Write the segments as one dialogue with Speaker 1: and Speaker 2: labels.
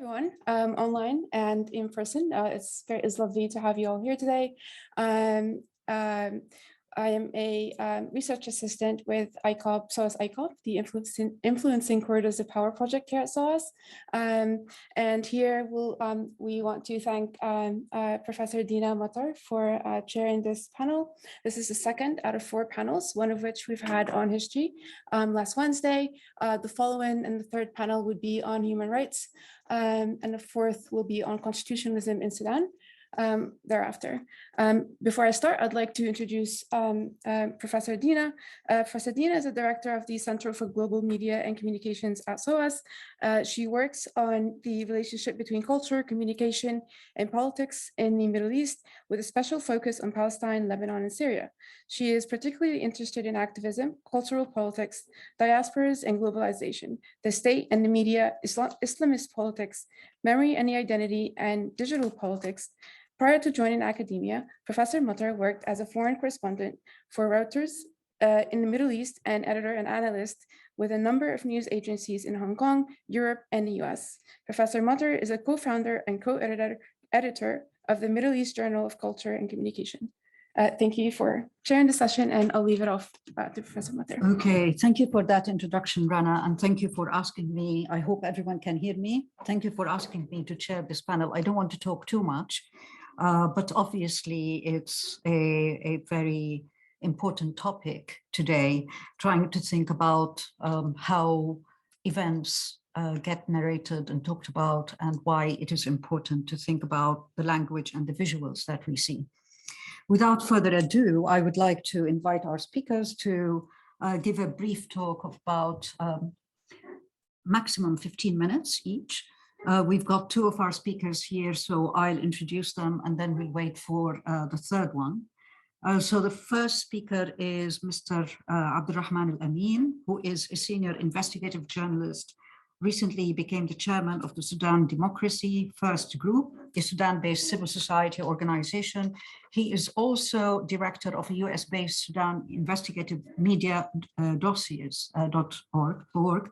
Speaker 1: everyone, online and in person. It's lovely to have you all here today. I am a research assistant with SOAS ICOP, the Influencing Corridors of Power project here at SOAS. And here we want to thank Professor Dina Matar for chairing this panel. This is the second out of 4 panels, one of which we've had on history last Wednesday. The following and the third panel would be on human rights, and the fourth will be on constitutionalism in Sudan. Thereafter. Before I start, I'd like to introduce Professor Dina. Professor Dina is a director of the Center for Global Media and Communications at SOAS. She works on the relationship between culture, communication, and politics in the Middle East, with a special focus on Palestine, Lebanon, and Syria. She is particularly interested in activism, cultural politics, diasporas, and globalization, the state and the media, Islamist politics, memory and the identity, and digital politics. Prior to joining academia, Professor Matar worked as a foreign correspondent for Reuters in the Middle East and editor and analyst with a number of news agencies in Hong Kong, Europe, and the US. Professor Matar is a co-founder and co-editor of the Middle East Journal of Culture and Communication. Thank you for sharing the session, and I'll leave it off to Professor Matar.
Speaker 2: Okay, thank you for that introduction, Rana, and thank you for asking me. I hope everyone can hear me. Thank you for asking me to chair this panel. I don't want to talk too much, but obviously it's a very important topic today, trying to think about how events get narrated and talked about, and why it is important to think about the language and the visuals that we see. Without further ado, I would like to invite our speakers to give a brief talk of about maximum 15 minutes each. We've got 2 of our speakers here, so I'll introduce them and then we'll wait for the third one. So the first speaker is Mr. Abdurrahman Al-Amin, who is a senior investigative journalist. Recently, he became the chairman of the Sudan Democracy First Group, a Sudan-based civil society organization. He is also director of a US-based Sudan investigative media dossiers.org.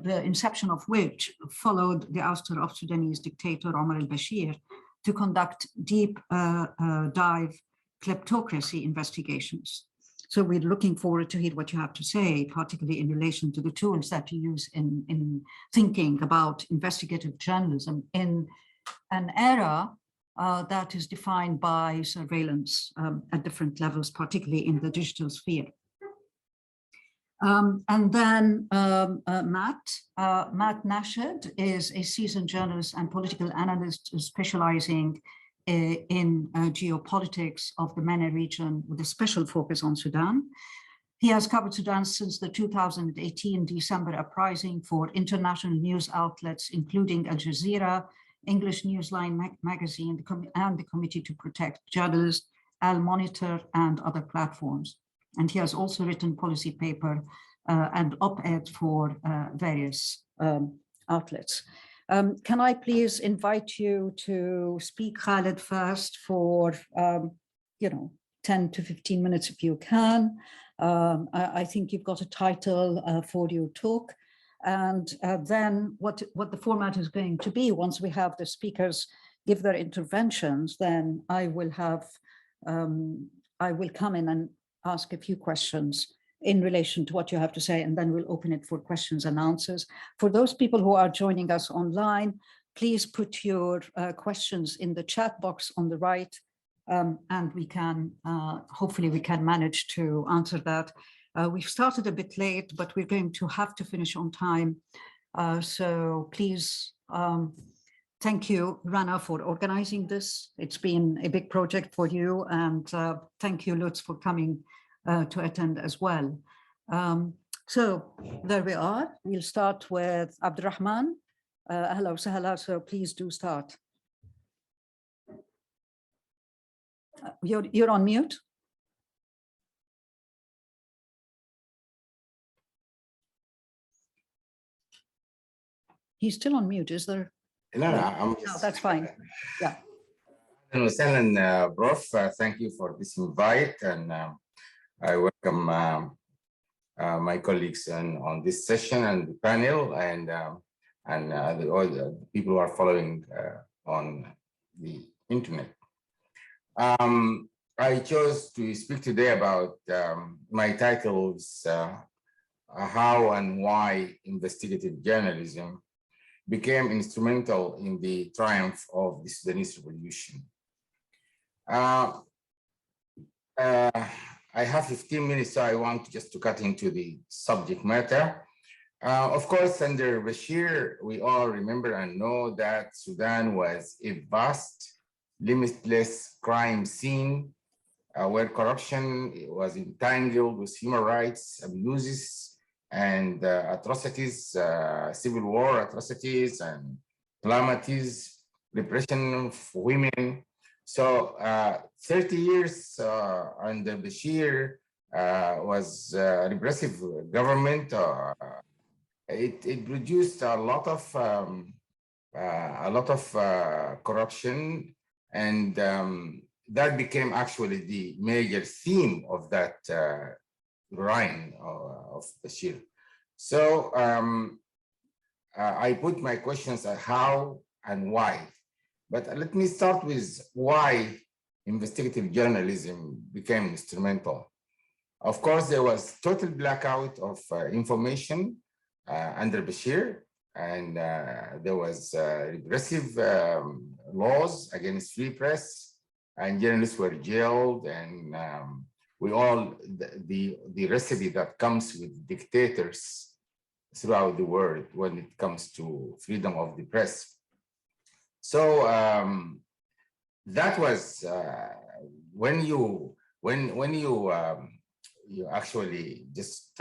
Speaker 2: The inception of which followed the ouster of Sudanese dictator Omar al-Bashir to conduct deep dive kleptocracy investigations. So we're looking forward to hear what you have to say, particularly in relation to the tools that you use in thinking about investigative journalism in an era that is defined by surveillance at different levels, particularly in the digital sphere. And then Matt Nashed is a seasoned journalist and political analyst specializing in geopolitics of the MENA region with a special focus on Sudan. He has covered Sudan since the 2018 December uprising for international news outlets, including Al Jazeera, English Newsline magazine, and the Committee to Protect Journalists, Al Monitor, and other platforms. And he has also written policy paper and op-ed for various outlets. Can I please invite you to speak, Khaled, first for 10 to 15 minutes if you can. I think you've got a title for your talk, and then what the format is going to be once we have the speakers give their interventions, then I will come in and ask a few questions in relation to what you have to say, and then we'll open it for questions and answers. For those people who are joining us online, please put your questions in the chat box on the right, and we can, hopefully we can manage to answer that. We've started a bit late, but we're going to have to finish on time. So please, thank you, Rana, for organizing this. It's been a big project for you, and thank you, Lutz, for coming to attend as well. So there we are. We'll start with Abdurrahman. Hello, Sahala, so please do start. You're on mute. He's still on mute, is there?
Speaker 3: No,
Speaker 2: no, that's fine. Yeah.
Speaker 3: Prof, thank you for this invite, and I welcome my colleagues on this session and the panel, and all the people who are following on the internet. I chose to speak today about my titles, how and why investigative journalism became instrumental in the triumph of the Sudanese revolution. I have 15 minutes, so I want just to cut into the subject matter. Of course, under Bashir, we all remember and know that Sudan was a vast, limitless crime scene where corruption was entangled with human rights abuses and atrocities, civil war atrocities and calamities, repression of women. So 30 years under Bashir was a repressive government. It produced a lot of corruption, and that became actually the major theme of that reign of Bashir. So I put my questions at how and why. But let me start with why investigative journalism became instrumental. Of course, there was total blackout of information under Bashir, and there was repressive laws against free press, and journalists were jailed, and we all, the recipe that comes with dictators throughout the world when it comes to freedom of the press. So that was when you actually just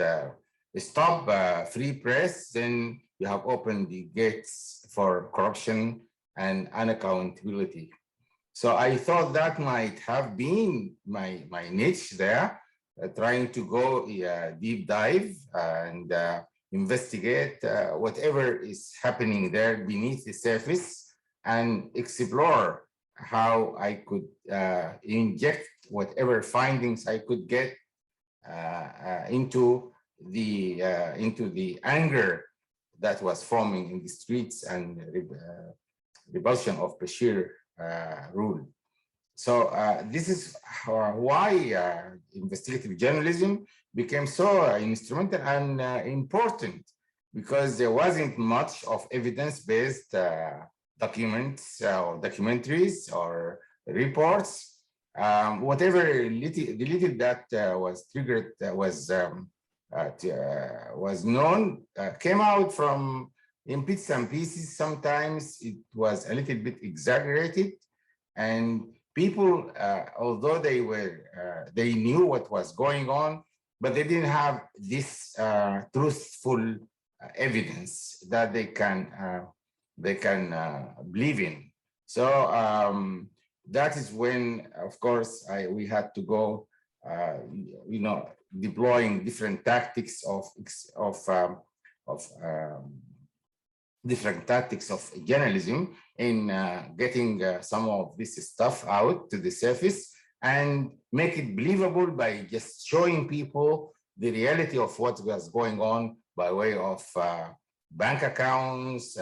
Speaker 3: stop free press, then you have opened the gates for corruption and unaccountability. So I thought that might have been my niche there, trying to go deep dive and investigate whatever is happening there beneath the surface, and explore how I could inject whatever findings I could get into the anger that was forming in the streets and revulsion of Bashir rule. So this is why investigative journalism became so instrumental and important, because there wasn't much of evidence-based documents or documentaries or reports. Whatever little that was triggered was known, came out from in bits and pieces. Sometimes it was a little bit exaggerated, and people, although they knew what was going on, but they didn't have this truthful evidence that they can believe in. So that is when, of course, we had to go, deploying different tactics of journalism in getting some of this stuff out to the surface and make it believable by just showing people the reality of what was going on by way of bank accounts,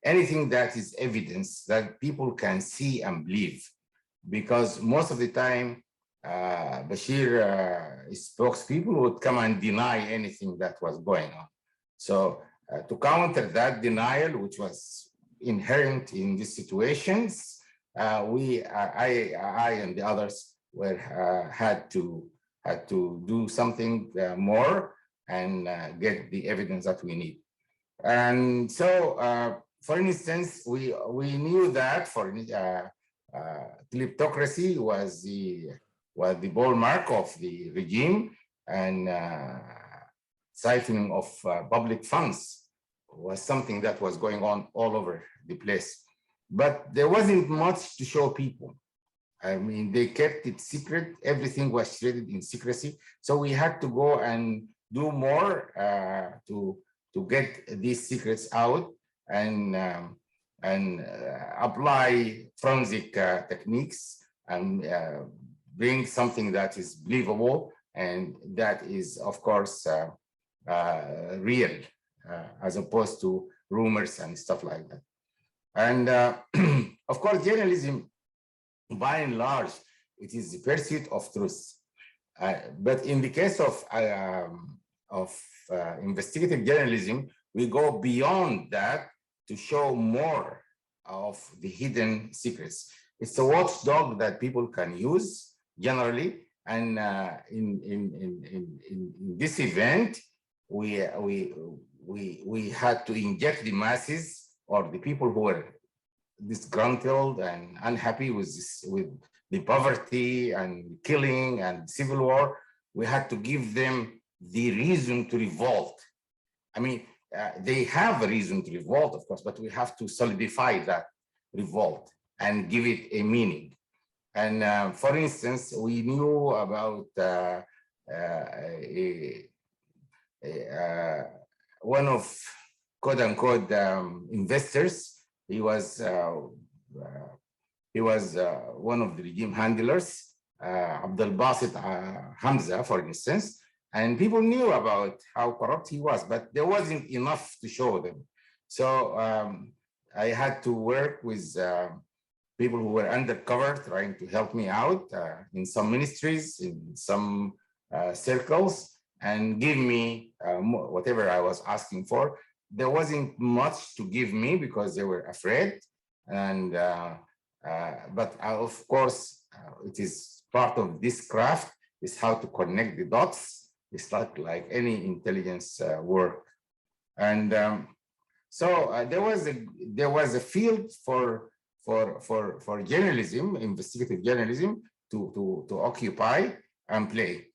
Speaker 3: anything that is evidence that people can see and believe. Because most of the time, Bashir spokespeople would come and deny anything that was going on. So to counter that denial, which was inherent in these situations, I and the others had to do something more and get the evidence that we need. And so, for instance, we knew that for kleptocracy was the hallmark of the regime, and siphoning of public funds was something that was going on all over the place. But there wasn't much to show people. I mean, they kept it secret. Everything was treated in secrecy. So we had to go and do more to get these secrets out and apply forensic techniques and bring something that is believable and that is, of course, real, as opposed to rumors and stuff like that. And of course, journalism, by and large, it is the pursuit of truth. But in the case of investigative journalism, we go beyond that to show more of the hidden secrets. It's a watchdog that people can use generally. And in this event, we had to inject the masses, or the people who were disgruntled and unhappy with the poverty and killing and civil war. We had to give them the reason to revolt. I mean, they have a reason to revolt, of course, but we have to solidify that revolt and give it a meaning. And for instance, we knew about one of quote unquote investors. He was one of the regime handlers, Abdel Basit Hamza, for instance, and people knew about how corrupt he was, but there wasn't enough to show them. So I had to work with people who were undercover, trying to help me out in some ministries, in some circles, and give me whatever I was asking for. There wasn't much to give me because they were afraid. And but of course, it is part of this craft, is how to connect the dots. It's not like any intelligence work. And so there was a field for journalism, investigative journalism, to occupy and play.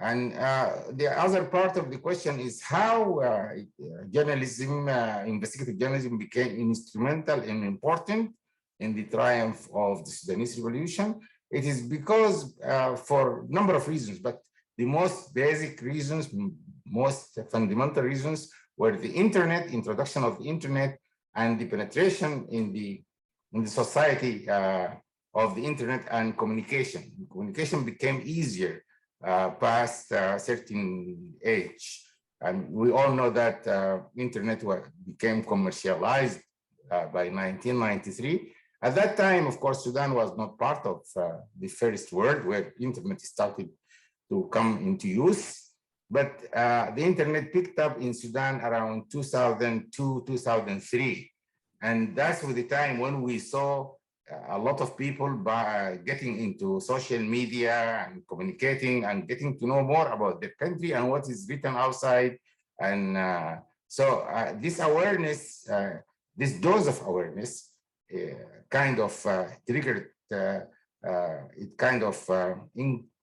Speaker 3: And the other part of the question is how journalism, investigative journalism, became instrumental and important in the triumph of the Sudanese revolution. It is because for a number of reasons, but the most basic reasons, most fundamental reasons, were the internet, introduction of the internet, and the penetration in the society of the internet and communication. Communication became easier past a certain age. And we all know that internet became commercialized by 1993. At that time, of course, Sudan was not part of the first world where internet started to come into use. But the internet picked up in Sudan around 2002, 2003. And that's the time when we saw a lot of people getting into social media and communicating and getting to know more about their country and what is written outside. And so this awareness, this dose of awareness kind of triggered, it kind of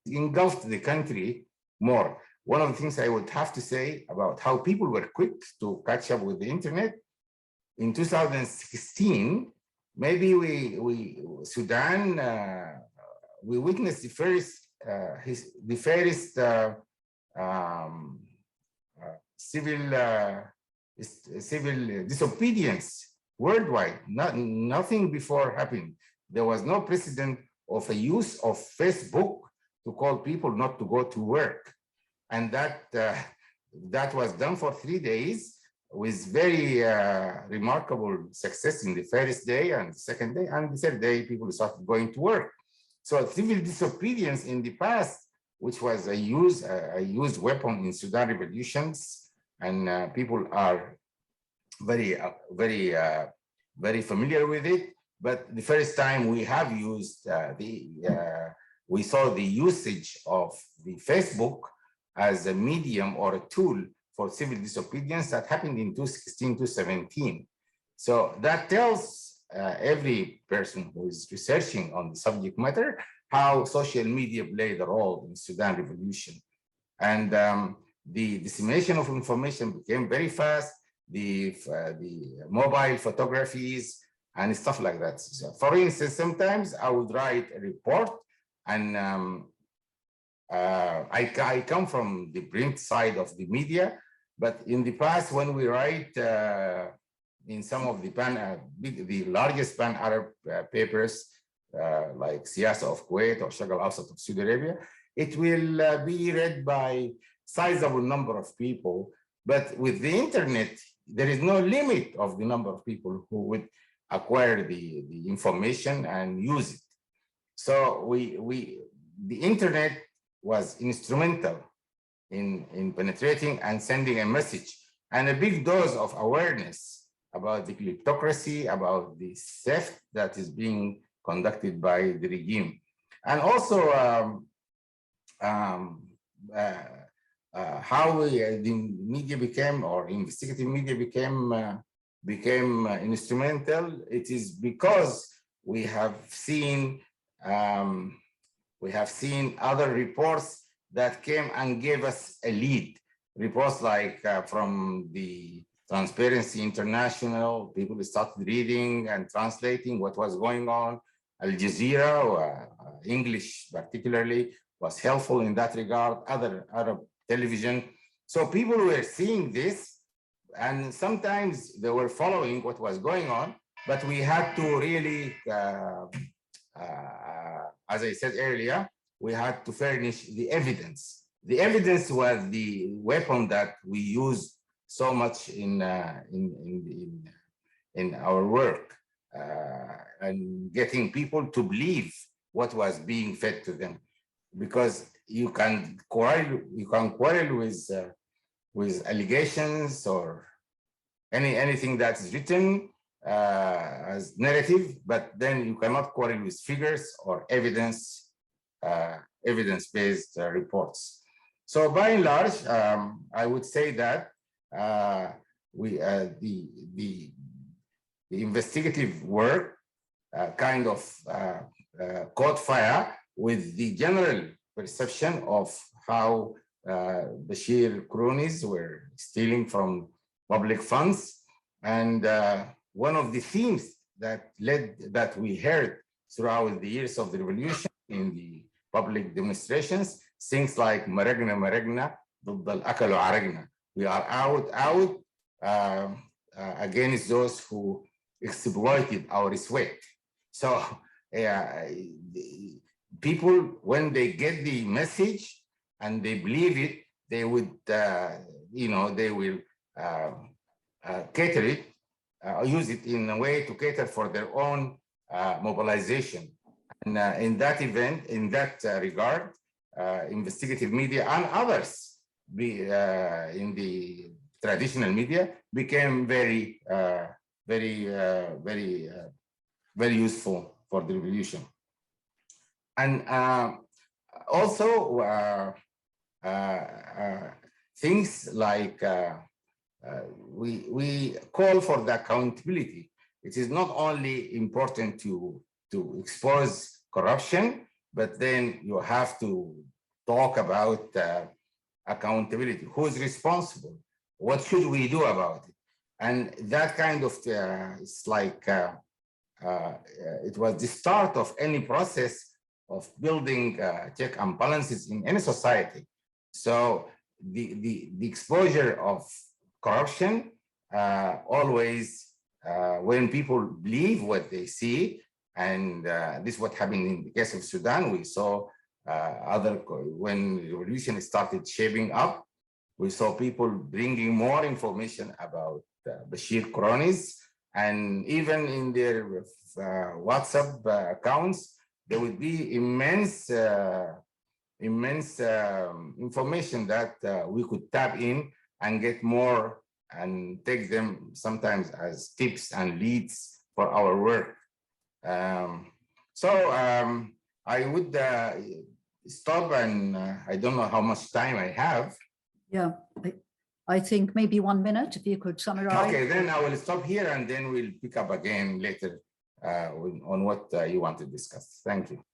Speaker 3: engulfed the country more. One of the things I would have to say about how people were quick to catch up with the internet, in 2016, maybe Sudan, we witnessed the first civil disobedience worldwide. Nothing before happened. There was no precedent of a use of Facebook to call people not to go to work, and that was done for 3 days with very remarkable success in the first day and the second day, and the third day people started going to work. So civil disobedience in the past, which was a used weapon in Sudan revolutions, and people are very familiar with it. But the first time we have used we saw the usage of the Facebook as a medium or a tool for civil disobedience that happened in 2016 to 2017. So that tells every person who is researching on the subject matter how social media played a role in Sudan revolution. And the dissemination of information became very fast, the mobile photographies and stuff like that. So for instance, sometimes I would write a report, and I come from the print side of the media, but in the past, when we write in some of the largest pan-Arab papers, like Siyasa of Kuwait or Shag al-Awsat of Saudi Arabia, it will be read by sizable number of people. But with the internet, there is no limit of the number of people who would acquire the information and use it. So the internet was instrumental in penetrating and sending a message and a big dose of awareness about the kleptocracy, about the theft that is being conducted by the regime. And also how the media became, or investigative media became instrumental. It is because we have seen other reports that came and gave us a lead. Reports like from the Transparency International, people started reading and translating what was going on. Al Jazeera, English particularly, was helpful in that regard, other Arab television. So people were seeing this, and sometimes they were following what was going on, but we had to really, as I said earlier, we had to furnish the evidence. The evidence was the weapon that we used so much in our work, and getting people to believe what was being fed to them, because you can quarrel with allegations or anything that is written as narrative, but then you cannot quarrel with figures or evidence-based reports. So by and large, I would say that the investigative work kind of caught fire with the general perception of how Bashir cronies were stealing from public funds. And one of the themes that we heard throughout the years of the revolution in the public demonstrations, things like "Maragna Maragna, ضد الأكل وعرقنا." We are out against those who exploited our sweat. So people, when they get the message and they believe it, they would, they will cater it, use it in a way to cater for their own mobilization. And in that event, in that regard, investigative media and others in the traditional media became very useful for the revolution. And also things like we call for the accountability. It is not only important to expose corruption, but then you have to talk about accountability. Who's responsible? What should we do about it? And that kind of, it's like, it was the start of any process of building check and balances in any society. So the exposure of corruption always, when people believe what they see, and this is what happened in the case of Sudan. We saw when the revolution started shaping up, we saw people bringing more information about Bashir cronies, and even in their WhatsApp accounts, there would be immense information that we could tap in and get more and take them sometimes as tips and leads for our work. I would stop, and I don't know how much time I have.
Speaker 2: Yeah, I think maybe 1 minute, if you could summarize.
Speaker 3: Okay, then I will stop here, and then we'll pick up again later on what you want to discuss. Thank you.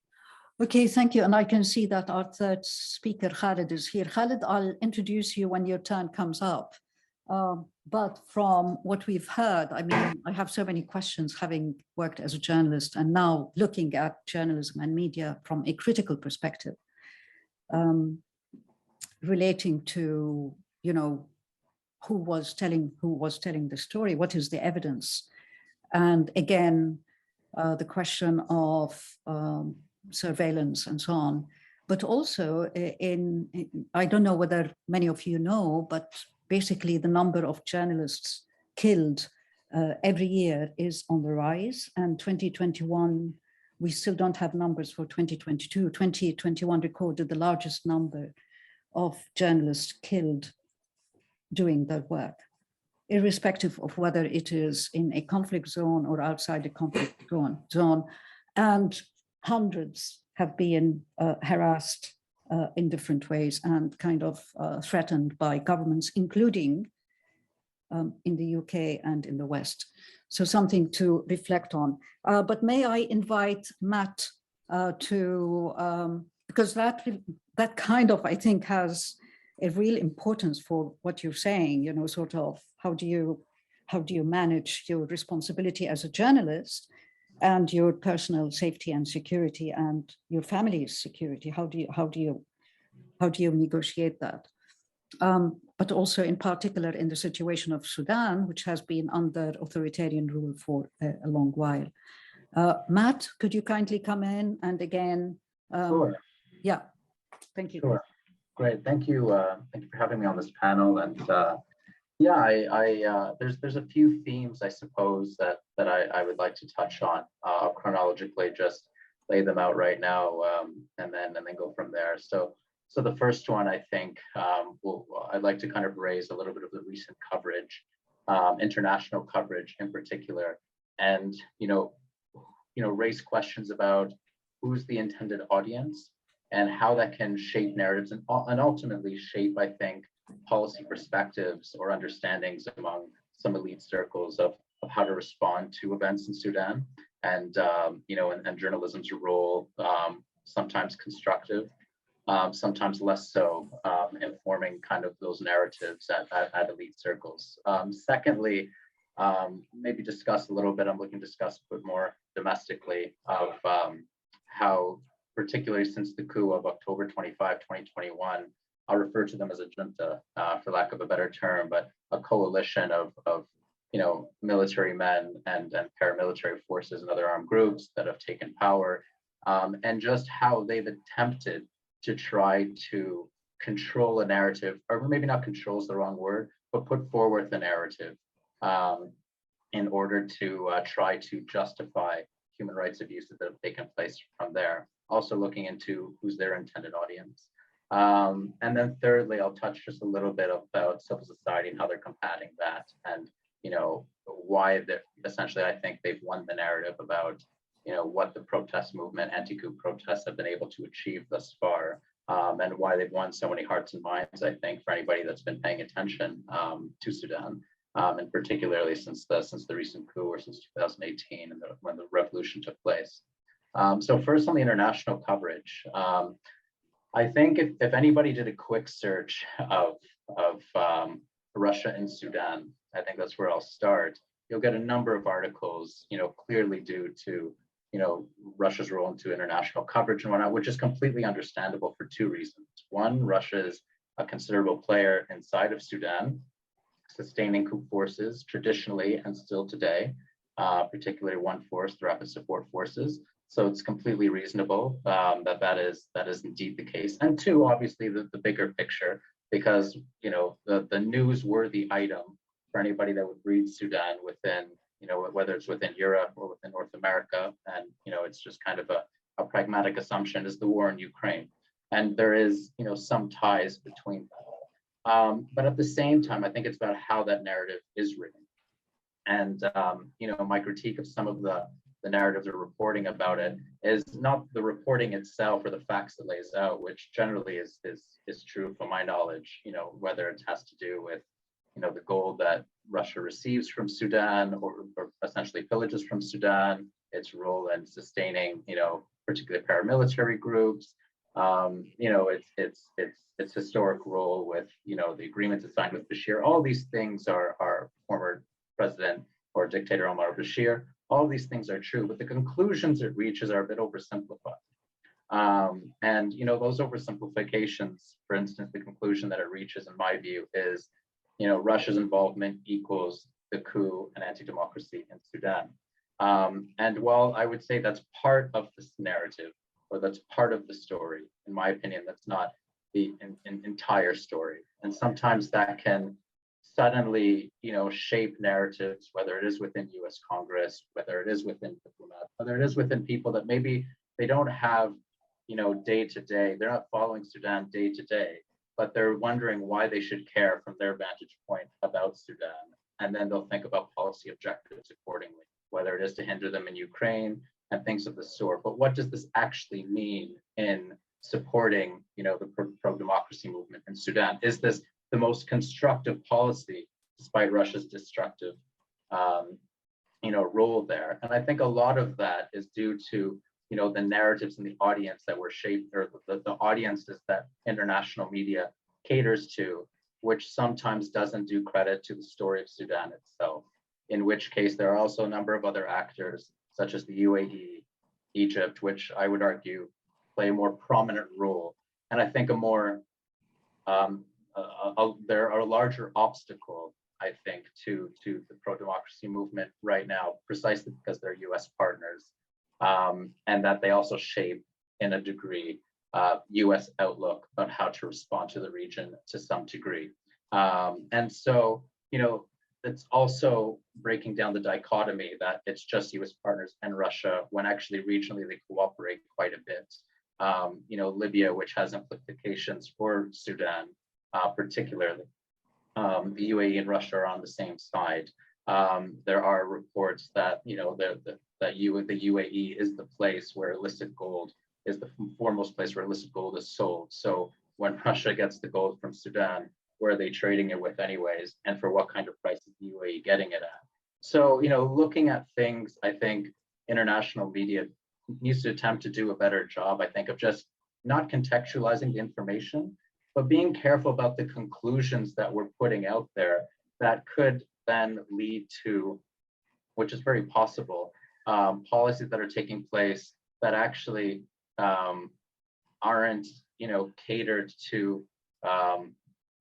Speaker 2: Okay, thank you. And I can see that our third speaker, Khalid, is here. Khalid, I'll introduce you when your turn comes up. But from what we've heard, I mean, I have so many questions, having worked as a journalist and now looking at journalism and media from a critical perspective, relating to, who was telling the story, what is the evidence? And again, the question of surveillance and so on. but also I don't know whether many of you know, but basically the number of journalists killed every year is on the rise. And 2021, we still don't have numbers for 2022. 2021 recorded the largest number of journalists killed doing their work, irrespective of whether it is in a conflict zone or outside a conflict zone. And hundreds have been harassed in different ways and kind of threatened by governments, including in the UK and in the West. So something to reflect on. But may I invite Matt because that kind of, I think, has a real importance for what you're saying, you know, sort of how do you manage your responsibility as a journalist and your personal safety and security and your family's security? How do you negotiate that? But also in particular in the situation of Sudan, which has been under authoritarian rule for a long while. Matt, could you kindly come in and again?
Speaker 4: Sure.
Speaker 2: Yeah, thank you.
Speaker 4: Sure. Great, thank you. Thank you for having me on this panel. And yeah, there's a few themes, I suppose, that I would like to touch on. I'll chronologically just lay them out right now, and then go from there. So the first one, I think, I'd like to kind of raise a little bit of the recent coverage, international coverage in particular, and raise questions about who's the intended audience and how that can shape narratives and ultimately shape, I think, policy perspectives or understandings among some elite circles of how to respond to events in Sudan, and and journalism's role, sometimes constructive, sometimes less so, informing kind of those narratives at elite circles. Secondly, maybe discuss a little bit, I'm looking to discuss a bit more domestically of how, particularly since the coup of October 25, 2021, I'll refer to them as a junta, for lack of a better term, but a coalition of military men and paramilitary forces and other armed groups that have taken power, and just how they've attempted to try to control a narrative, or maybe not control is the wrong word, but put forward the narrative in order to try to justify human rights abuses that have taken place from there. Also looking into who's their intended audience. And then thirdly, I'll touch just a little bit about civil society and how they're combating that, and why they're essentially, I think they've won the narrative about what the protest movement, anti-coup protests have been able to achieve thus far, and why they've won so many hearts and minds, I think, for anybody that's been paying attention to Sudan, and particularly since the recent coup, or since 2018 and when the revolution took place. So first, on the international coverage, I think if anybody did a quick search of Russia and Sudan, I think that's where I'll start. You'll get a number of articles, clearly due to Russia's role into international coverage and whatnot, which is completely understandable for two reasons. One, Russia is a considerable player inside of Sudan, sustaining coup forces traditionally and still today, particularly one force, the Rapid Support Forces. So it's completely reasonable that is indeed the case. And two, obviously the bigger picture, because the newsworthy item for anybody that would read Sudan within, whether it's within Europe or within North America, and it's just kind of a pragmatic assumption, is the war in Ukraine. And there is some ties between them. But at the same time, I think it's about how that narrative is written. And my critique of some of the narratives or reporting about it is not the reporting itself or the facts it lays out, which generally is true from my knowledge, whether it has to do with the gold that Russia receives from Sudan, or essentially pillages from Sudan, its role in sustaining particularly paramilitary groups, its historic role with the agreements it signed with Bashir. All these things are former president or dictator Omar Bashir. All these things are true, but the conclusions it reaches are a bit oversimplified. And those oversimplifications, for instance, the conclusion that it reaches, in my view, is Russia's involvement equals the coup and anti-democracy in Sudan. And while I would say that's part of this narrative, or that's part of the story. In my opinion, that's not the entire story. And sometimes that can suddenly, shape narratives, whether it is within US Congress, whether it is within diplomats, whether it is within people that maybe they don't have, day to day, they're not following Sudan day to day, but they're wondering why they should care from their vantage point about Sudan. And then they'll think about policy objectives accordingly, whether it is to hinder them in Ukraine and things of the sort. But what does this actually mean in supporting, the pro-democracy movement in Sudan? Is this the most constructive policy, despite Russia's destructive, role there? And I think a lot of that is due to, the narratives and the audience that were shaped, or the audiences that international media caters to, which sometimes doesn't do credit to the story of Sudan itself. In which case, there are also a number of other actors, such as the UAE, Egypt, which I would argue play a more prominent role. And I think there are a larger obstacle, I think, to the pro-democracy movement right now, precisely because they're US partners, and that they also shape, in a degree, US outlook on how to respond to the region to some degree. And so, it's also breaking down the dichotomy that it's just US partners and Russia, when actually regionally they cooperate quite a bit. Libya, which has implications for Sudan, particularly. The UAE and Russia are on the same side. There are reports that the UAE is the place where illicit gold is the foremost place where illicit gold is sold. So when Russia gets the gold from Sudan, where are they trading it with anyways, and for what kind of price is the UAE getting it at? So looking at things, I think international media needs to attempt to do a better job, I think, of just not contextualizing the information, but being careful about the conclusions that we're putting out there that could then lead to, which is very possible, policies that are taking place that actually aren't, catered to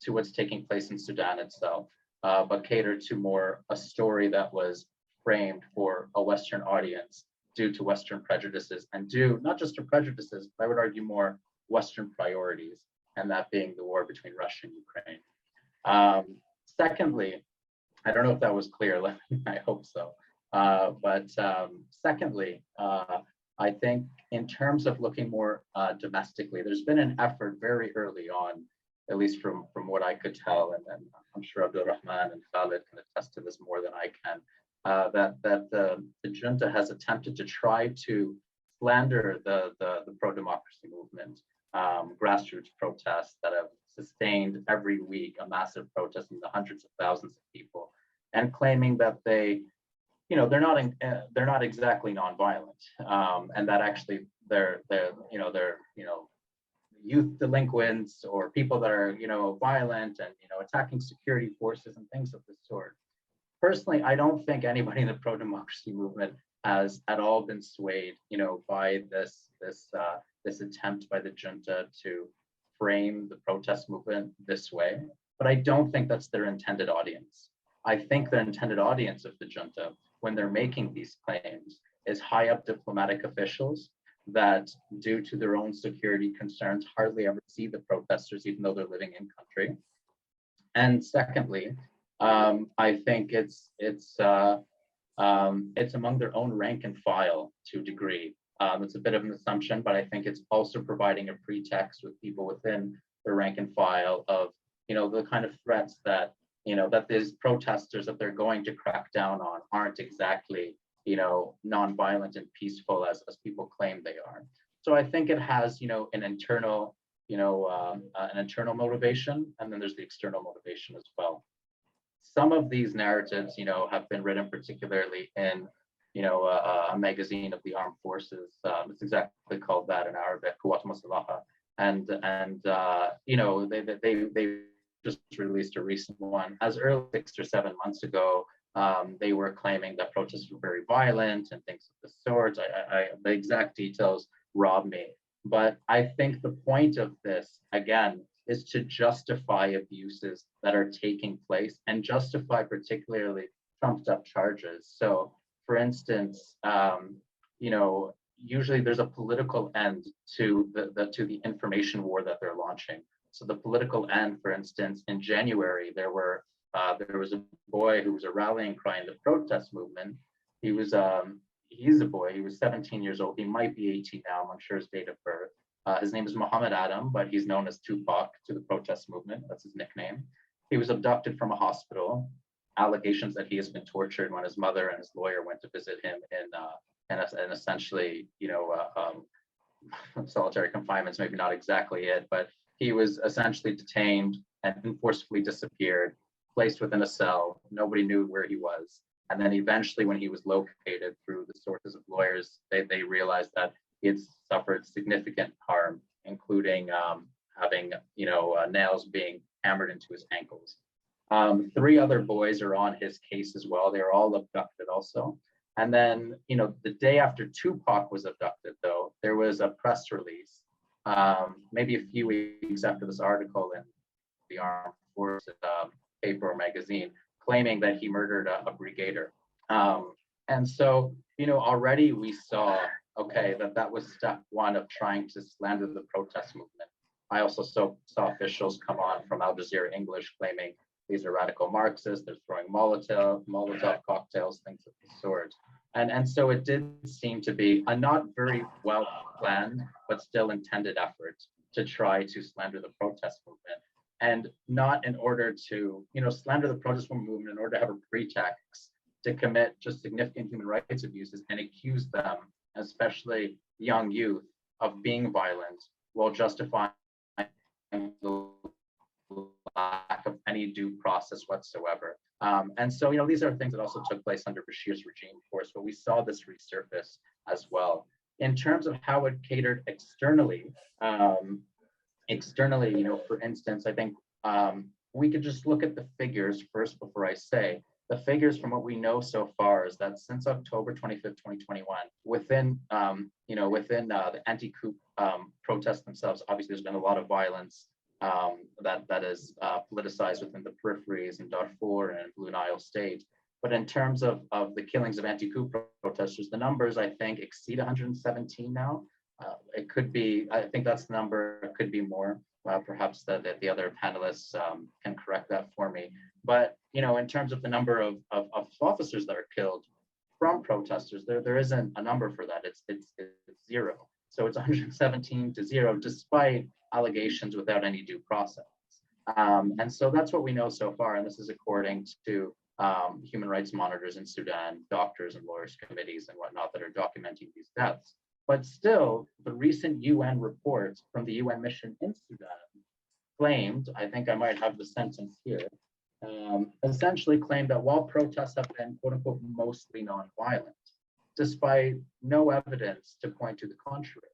Speaker 4: what's taking place in Sudan itself, but catered to more a story that was framed for a Western audience due to Western prejudices, and due not just to prejudices, but I would argue more Western priorities, and that being the war between Russia and Ukraine. Secondly, I don't know if that was clear, I hope so. But secondly, I think in terms of looking more domestically, there's been an effort very early on, at least from what I could tell, and I'm sure Abdul Rahman and Khalid can attest to this more than I can, that the junta has attempted to try to slander the pro-democracy movement, grassroots protests that have sustained every week a massive protest in the hundreds of thousands of people, and claiming that they're not exactly nonviolent, and that actually they're youth delinquents or people that are violent and attacking security forces and things of this sort. Personally, I don't think anybody in the pro-democracy movement has at all been swayed, by this attempt by the junta to frame the protest movement this way. But I don't think that's their intended audience. I think the intended audience of the junta, when they're making these claims, is high up diplomatic officials that, due to their own security concerns, hardly ever see the protesters, even though they're living in country. And secondly, I think it's among their own rank and file to a degree. It's a bit of an assumption, but I think it's also providing a pretext with people within the rank and file of, the kind of threats that, that these protesters that they're going to crack down on aren't exactly, nonviolent and peaceful as people claim they are. So I think it has, an internal, an internal motivation, and then there's the external motivation as well. Some of these narratives, have been written particularly in, a magazine of the armed forces. It's exactly called that in Arabic, Quwat Musalaha. And they just released a recent one as early as 6 or 7 months ago. They were claiming that protests were very violent and things of the sort. The exact details rob me. But I think the point of this, again, is to justify abuses that are taking place and justify particularly trumped up charges. So, for instance, usually there's a political end to the information war that they're launching. So the political end, for instance, in January, there was a boy who was a rallying cry in the protest movement. He's a boy, he was 17 years old. He might be 18 now, I'm unsure his date of birth. His name is Muhammad Adam, but he's known as Tupac to the protest movement. That's his nickname. He was abducted from a hospital. Allegations that he has been tortured when his mother and his lawyer went to visit him in essentially, solitary confinement is maybe not exactly it, but he was essentially detained and forcibly disappeared, placed within a cell. Nobody knew where he was. And then eventually, when he was located through the sources of lawyers, they realized that he had suffered significant harm, including having nails being hammered into his ankles. 3 other boys are on his case as well. They were all abducted also. And then, the day after Tupac was abducted, though, there was a press release, maybe a few weeks after this article in the Armed Forces paper or magazine, claiming that he murdered a brigadier. And so, already we saw, okay, that was step one of trying to slander the protest movement. I also saw officials come on from Al Jazeera English claiming these are radical Marxists, they're throwing Molotov cocktails, things of the sort. And so it did seem to be a not very well planned, but still intended effort to try to slander the protest movement. And not in order to, slander the protest movement in order to have a pretext to commit just significant human rights abuses and accuse them, especially young youth, of being violent while justifying the lack of any due process whatsoever. And so, these are things that also took place under Bashir's regime, of course, but we saw this resurface as well. In terms of how it catered externally, for instance, I think we could just look at the figures first before I say. The figures from what we know so far is that since October 25th, 2021, within the anti-coup protests themselves, obviously there's been a lot of violence that is politicized within the peripheries in Darfur and Blue Nile State. But in terms of the killings of anti-coup protesters, the numbers, I think, exceed 117 now. It could be, I think that's the number, it could be more. Perhaps the other panelists can correct that for me. But, in terms of the number of officers that are killed from protesters, there isn't a number for that. It's 0. So it's 117 to 0, despite allegations without any due process. And so that's what we know so far. And this is according to human rights monitors in Sudan, doctors and lawyers committees and whatnot that are documenting these deaths. But still, the recent UN report from the UN mission in Sudan claimed, I think I might have the sentence here, essentially claimed that while protests have been, quote unquote, mostly nonviolent, despite no evidence to point to the contrary.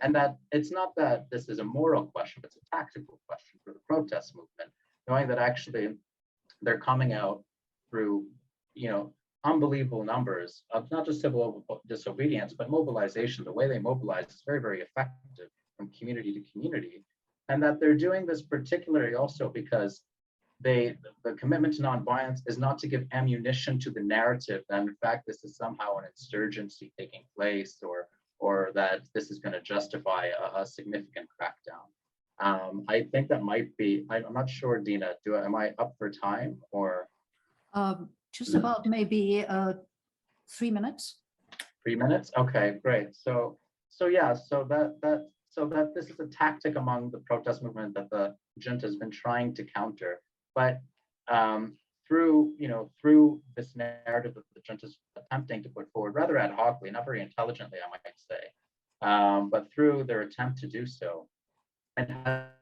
Speaker 4: And that it's not that this is a moral question, but it's a tactical question for the protest movement, knowing that actually they're coming out through, unbelievable numbers of not just civil disobedience, but mobilization. The way they mobilize is very, very effective from community to community. And that they're doing this particularly also because the commitment to nonviolence is not to give ammunition to the narrative that in fact this is somehow an insurgency taking place or that this is going to justify a significant crackdown. I think that might be, I'm not sure, Dina, am I up for time or?
Speaker 2: Just about maybe 3 minutes.
Speaker 4: 3 minutes? Okay, great. So that this is a tactic among the protest movement that the junta has been trying to counter. But through this narrative that the junta is attempting to put forward, rather ad hocly, not very intelligently, I might say, but through their attempt to do so, and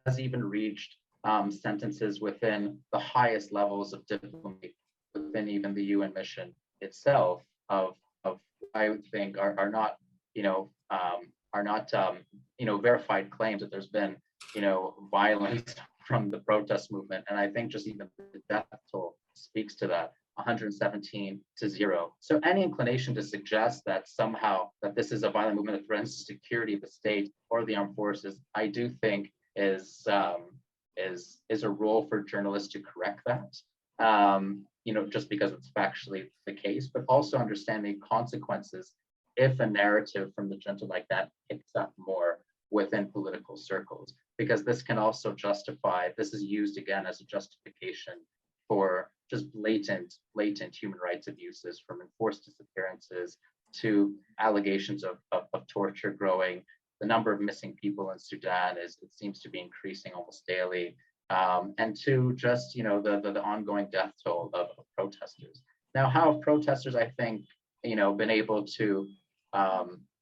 Speaker 4: has even reached sentences within the highest levels of diplomacy within even the UN mission itself of I would think are not verified claims that there's been violence from the protest movement. And I think just even the death toll speaks to that, 117 to 0. So any inclination to suggest that somehow that this is a violent movement that threatens the security of the state or the armed forces, I do think is a role for journalists to correct that. Just because it's factually the case, but also understanding consequences if a narrative from the junta like that picks up more within political circles, because this can also justify, this is used again as a justification for just blatant human rights abuses, from enforced disappearances to allegations of torture growing. The number of missing people in Sudan it seems to be increasing almost daily. And to just, the ongoing death toll of protesters. Now, how have protesters, I think, been able to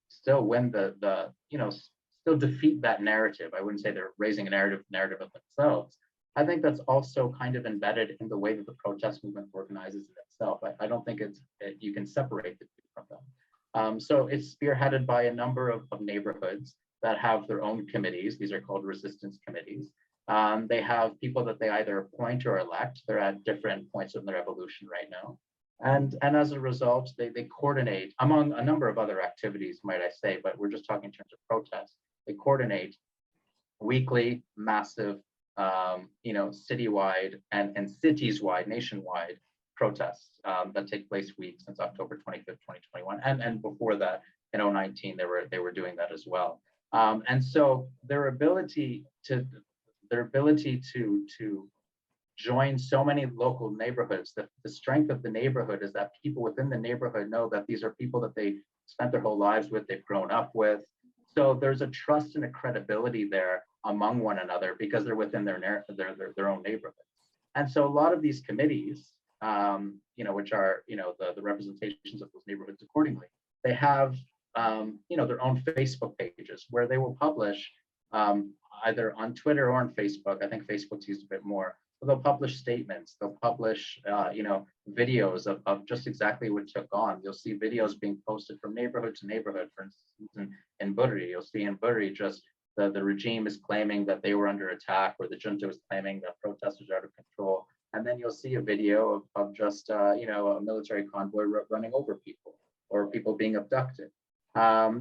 Speaker 4: still win still defeat that narrative? I wouldn't say they're raising a narrative of themselves. I think that's also kind of embedded in the way that the protest movement organizes in itself. I don't think you can separate the two from them. So it's spearheaded by a number of neighborhoods that have their own committees. These are called resistance committees. They have people that they either appoint or elect. They're at different points in their evolution right now. And as a result, they coordinate among a number of other activities, might I say, but we're just talking in terms of protests. They coordinate weekly, massive, citywide and cities-wide, nationwide protests that take place weeks since October 25th, 2021. And before that, in 2019, they were doing that as well. And so their ability to join so many local neighborhoods, the strength of the neighborhood is that people within the neighborhood know that these are people that they spent their whole lives with, they've grown up with. So there's a trust and a credibility there among one another because they're within their own neighborhood. And so a lot of these committees, which are, the representations of those neighborhoods accordingly, they have, their own Facebook pages where they will publish either on Twitter or on Facebook. I think Facebook's used a bit more. But they'll publish statements. They'll publish, videos of just exactly what took on. You'll see videos being posted from neighborhood to neighborhood. For instance, in Burri, you'll see in Burri just the regime is claiming that they were under attack, or the junta is claiming that protesters are out of control. And then you'll see a video of just, a military convoy running over people, or people being abducted.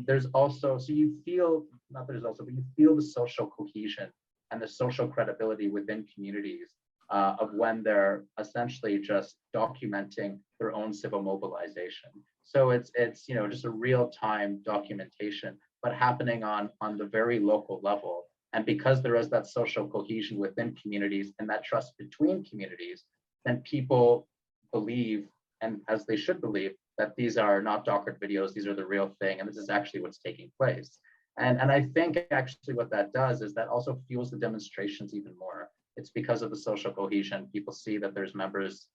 Speaker 4: There's also, so you feel, not there's also, but you feel the social cohesion and the social credibility within communities of when they're essentially just documenting their own civil mobilization. So it's just a real-time documentation, but happening on the very local level. And because there is that social cohesion within communities and that trust between communities, then people believe, and as they should believe, that these are not doctored videos, these are the real thing, and this is actually what's taking place. And I think actually what that does is that also fuels the demonstrations even more. It's because of the social cohesion. People see that there's members,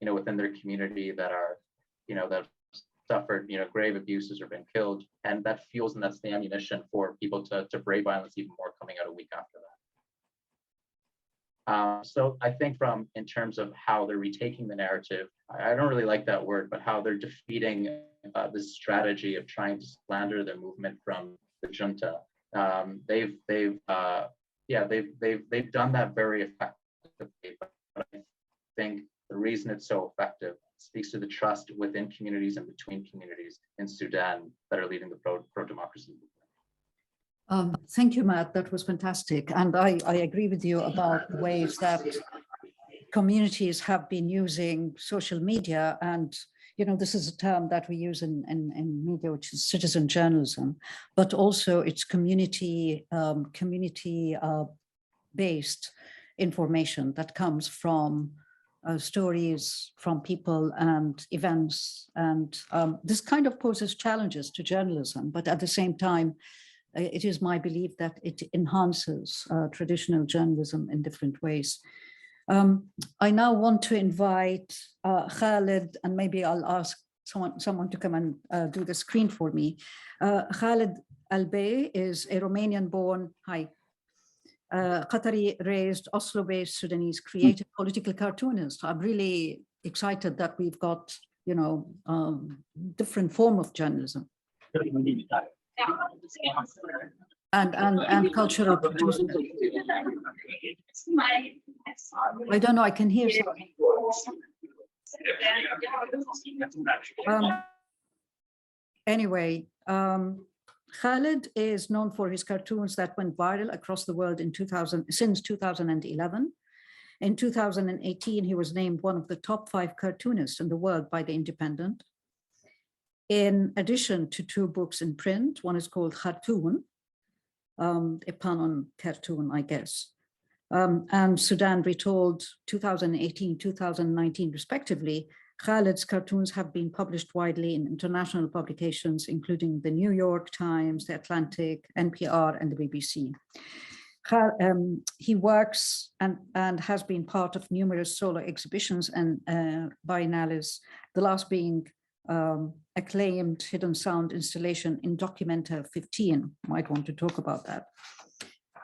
Speaker 4: within their community that are, that suffered, grave abuses or been killed, and that fuels and that's the ammunition for people to brave violence even more coming out a week after that. So I think in terms of how they're retaking the narrative, I don't really like that word, but how they're defeating this strategy of trying to slander the movement from the junta. They've done that very effectively, but I think the reason it's so effective speaks to the trust within communities and between communities in Sudan that are leading the pro-democracy movement.
Speaker 2: Thank you, Matt. That was fantastic. And I agree with you about the ways that communities have been using social media. And, this is a term that we use in media, which is citizen journalism, but also it's community based information that comes from stories from people and events. And this kind of poses challenges to journalism, but at the same time, it is my belief that it enhances traditional journalism in different ways. I now want to invite Khaled, and maybe I'll ask someone to come and do the screen for me. Khaled Albay is a Romanian-born, Qatari-raised, Oslo-based Sudanese creative political cartoonist. I'm really excited that we've got, different form of journalism. And cultural producers. I don't know, I can hear something. Anyway, Khaled is known for his cartoons that went viral across the world since 2011. In 2018, he was named one of the top 5 cartoonists in the world by The Independent. in addition to 2 books in print. One is called Khartoum, a pun on cartoon, I guess, and Sudan Retold 2018, 2019, respectively. Khalid's cartoons have been published widely in international publications, including the New York Times, the Atlantic, NPR, and the BBC. He works and has been part of numerous solo exhibitions and biennales, the last being acclaimed hidden sound installation in Documenta 15. Might want to talk about that.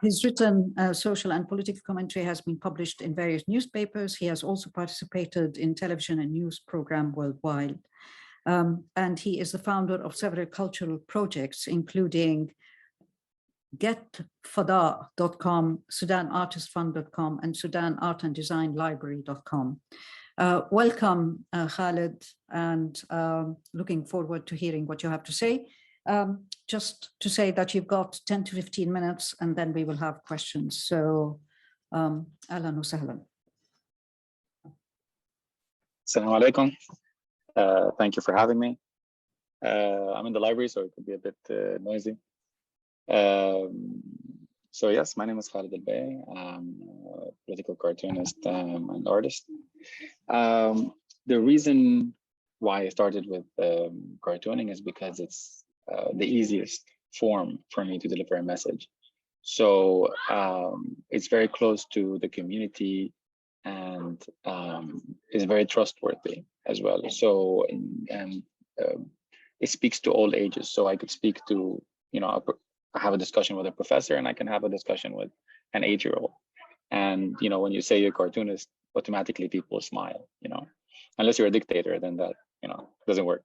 Speaker 2: His written social and political commentary has been published in various newspapers. He has also participated in television and news programs worldwide. And he is the founder of several cultural projects, including getfada.com, sudanartistfund.com, and sudanartanddesignlibrary.com. Welcome, Khalid, and looking forward to hearing what you have to say. Just to say that you've got 10 to 15 minutes, and then we will have questions. So, ahlan wa sahlan.
Speaker 5: Assalamu alaikum. Thank you for having me. I'm in the library, so it could be a bit noisy. So yes, my name is Khalid Al-Bey. I'm a political cartoonist and artist. The reason why I started with cartooning is because it's the easiest form for me to deliver a message. So it's very close to the community and is very trustworthy as well. So it speaks to all ages. So I could speak to, I have a discussion with a professor, and I can have a discussion with an 8-year-old. And when you say you're a cartoonist, automatically people smile. Unless you're a dictator, then that doesn't work.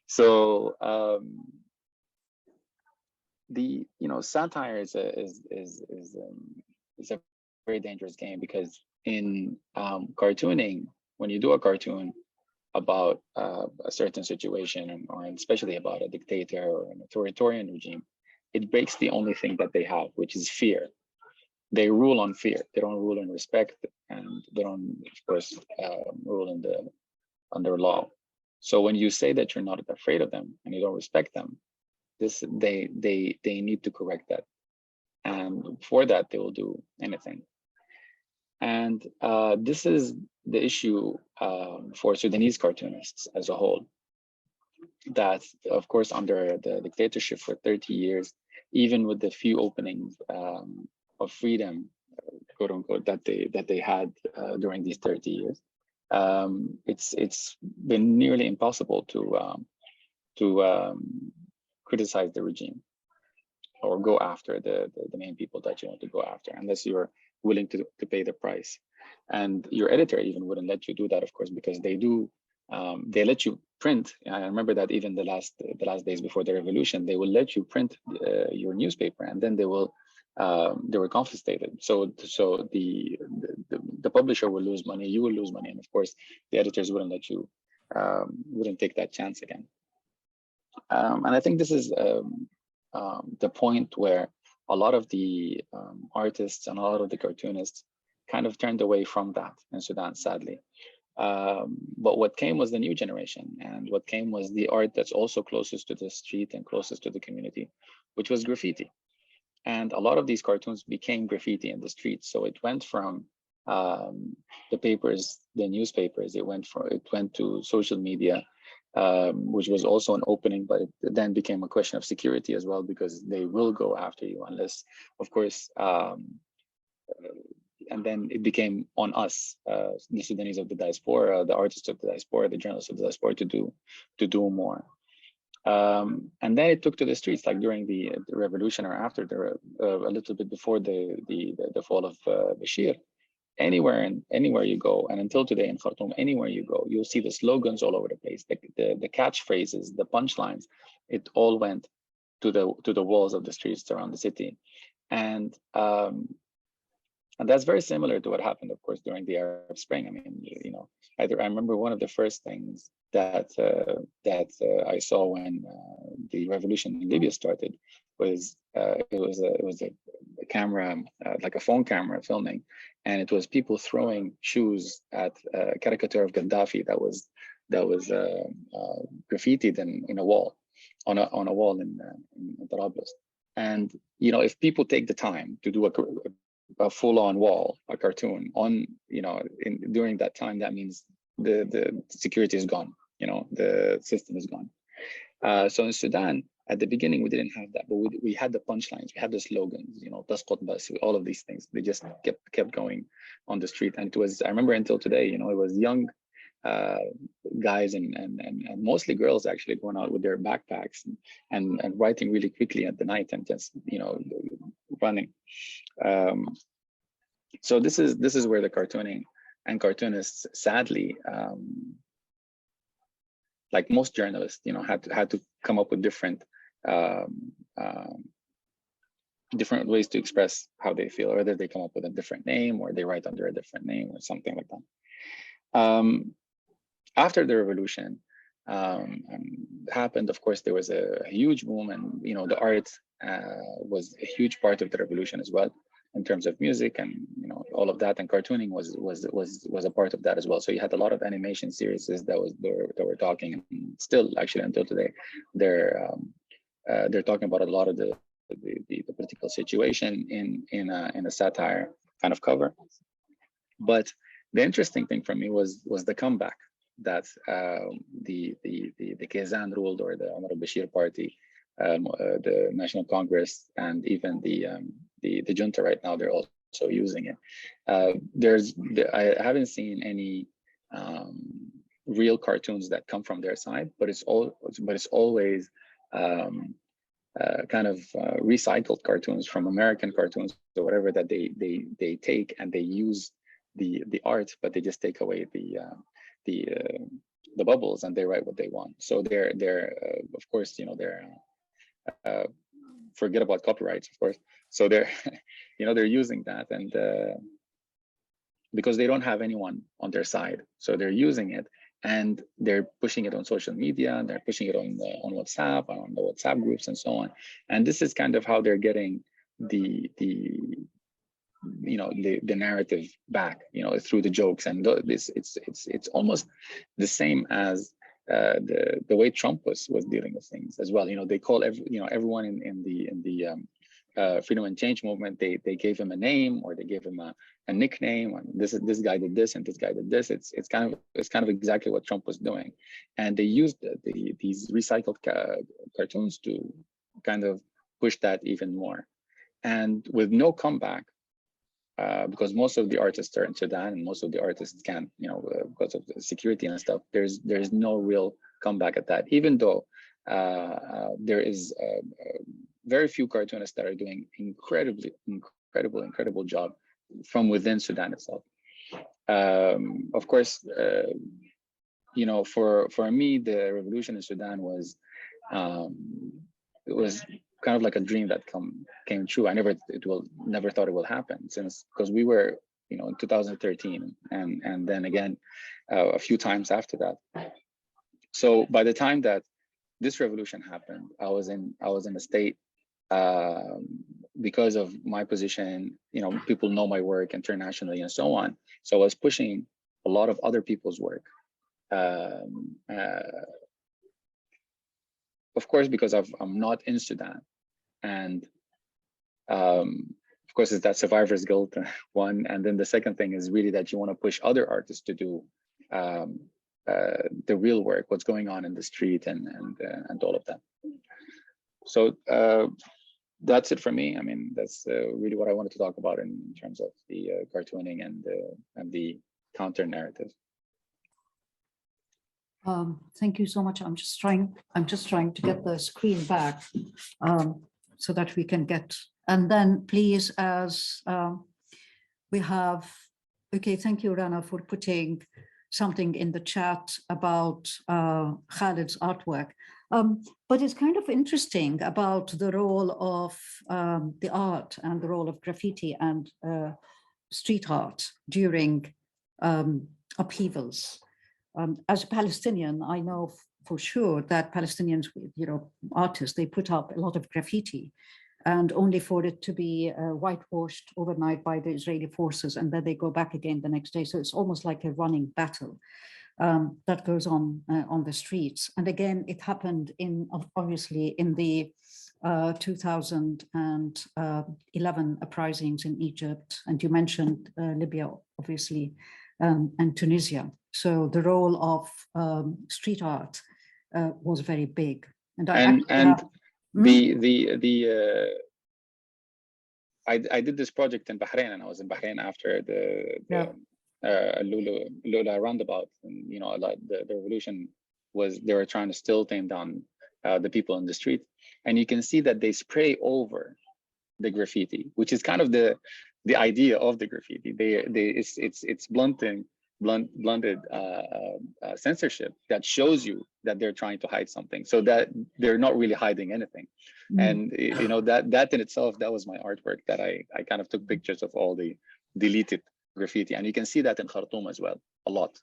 Speaker 5: So satire is a very dangerous game, because in cartooning, when you do a cartoon about a certain situation, or especially about a dictator or an authoritarian regime, it breaks the only thing that they have, which is fear. They rule on fear. They don't rule on respect, and they don't, of course, rule under law. So when you say that you're not afraid of them and you don't respect them, they need to correct that, and for that they will do anything. And this is the issue for Sudanese cartoonists as a whole. That, of course, under the dictatorship for 30 years, even with the few openings of freedom, quote unquote, that they had during these 30 years, it's been nearly impossible to criticize the regime or go after the main people that you want to go after, unless you're willing to pay the price. And your editor even wouldn't let you do that, of course, because they let you print. I remember that even the last days before the revolution, they will let you print your newspaper, and then they were confiscated. So the publisher will lose money, you will lose money, and of course the editors wouldn't let you, wouldn't take that chance again. And I think this is the point where a lot of the artists and a lot of the cartoonists kind of turned away from that in Sudan, sadly. But what came was the new generation, and what came was the art that's also closest to the street and closest to the community, which was graffiti. And a lot of these cartoons became graffiti in the streets. So it went from the papers, the newspapers, it went to social media, which was also an opening, but it then became a question of security as well, because they will go after you unless, of course, and then it became on us, the Sudanese of the diaspora, the artists of the diaspora, the journalists of the diaspora, to do more. And then it took to the streets, like during the revolution or after, a little bit before the fall of Bashir. Anywhere you go, and until today in Khartoum, anywhere you go, you'll see the slogans all over the place, the catchphrases, the punchlines. It all went to the walls of the streets around the city, and that's very similar to what happened, of course, during the Arab Spring. I mean, I remember one of the first things that I saw when the revolution in Libya started was it was a camera, like a phone camera filming, and it was people throwing shoes at a caricature of Gaddafi that was that was graffitied in a wall, on a wall in Tarablos. And you know, if people take the time to do a full-on wall, a cartoon on, you know, during that time, that means the security is gone. You know, the system is gone. So in Sudan, at the beginning, we didn't have that, but we had the punchlines, we had the slogans, you know, tasqut bas, all of these things. They just kept going on the street. And it was, I remember until today, you know, it was young guys and mostly girls actually going out with their backpacks and writing really quickly at the night and just, you know, running. So this is where the cartooning and cartoonists, sadly, like most journalists, you know, had to come up with different ways to express how they feel, or whether they come up with a different name or they write under a different name or something like that. After the revolution happened, of course, there was a huge boom, and you know, the art was a huge part of the revolution as well, in terms of music and, you know, all of that, and cartooning was a part of that as well. So you had a lot of animation series that were talking, and still actually until today, they're talking about a lot of the political situation in a satire kind of cover. But the interesting thing for me was the comeback that the Kazan ruled, or the Omar al-Bashir party, the National Congress, and even the junta right now, they're also using it. I haven't seen any real cartoons that come from their side, but it's always kind of recycled cartoons from American cartoons or whatever, that they take and they use the art, but they just take away the bubbles and they write what they want. So they're of course, you know, they're forget about copyrights, of course. So they're you know, they're using that, and because they don't have anyone on their side, so they're using it and they're pushing it on social media, and they're pushing it on WhatsApp, on the WhatsApp groups and so on. And this is kind of how they're getting the you know, the narrative back, you know, through the jokes. And this it's almost the same as the way Trump was dealing with things as well. You know, they call everyone in the freedom and change movement, they gave him a name, or they gave him a nickname, and this guy did this and this guy did this. It's kind of exactly what Trump was doing, and they used these recycled cartoons to kind of push that even more, and with no comeback. Because most of the artists are in Sudan, and most of the artists can't, you know, because of the security and stuff. There's no real comeback at that, even though there is very few cartoonists that are doing incredible job from within Sudan itself. Of course, you know, for me, the revolution in Sudan was it was kind of like a dream that came true. I never thought it will happen, because we were, you know, in 2013, and then again a few times after that. So by the time that this revolution happened, I was in a state, because of my position, you know, people know my work internationally and so on. So I was pushing a lot of other people's work. Of course, because I'm not in Sudan. And of course, it's that survivor's guilt, one. And then the second thing is really that you want to push other artists to do the real work, what's going on in the street, and all of that. So that's it for me. I mean, that's really what I wanted to talk about in terms of the cartooning and the counter narrative.
Speaker 2: Thank you so much. I'm just trying to get the screen back so that we can get, and then please, as we have, okay, thank you, Rana, for putting something in the chat about Khalid's artwork. But it's kind of interesting about the role of the art and the role of graffiti and street art during upheavals. As a Palestinian, I know for sure that Palestinians, you know, artists, they put up a lot of graffiti, and only for it to be whitewashed overnight by the Israeli forces, and then they go back again the next day. So it's almost like a running battle. that goes on the streets. And again, it happened obviously in the 2011 uprisings in Egypt, and you mentioned Libya, obviously, and Tunisia. So the role of street art was very big. And
Speaker 5: I did this project in Bahrain, and I was in Bahrain after the Lula roundabout, and you know, the revolution was, they were trying to still tame down the people in the street, and you can see that they spray over the graffiti, which is kind of the idea of the graffiti. It's blunted censorship that shows you that they're trying to hide something, so that they're not really hiding anything. And you know, that in itself, that was my artwork, that I kind of took pictures of all the deleted graffiti, and you can see that in Khartoum as well a lot.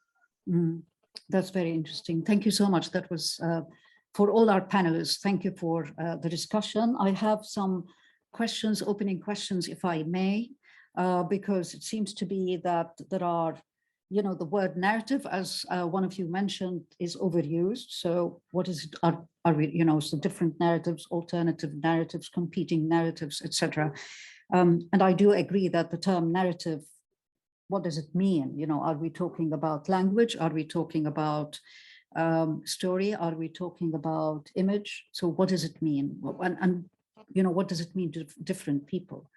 Speaker 2: That's very interesting. Thank you so much. That was for all our panelists. Thank you for the discussion. I have some questions, opening questions, if I may, because it seems to be that there are, you know, the word narrative, as one of you mentioned, is overused. So what is it? Are we, you know, so different narratives, alternative narratives, competing narratives, etc. And I do agree that the term narrative, what does it mean? You know, are we talking about language? Are we talking about story? Are we talking about image? So what does it mean? And you know, what does it mean to different people?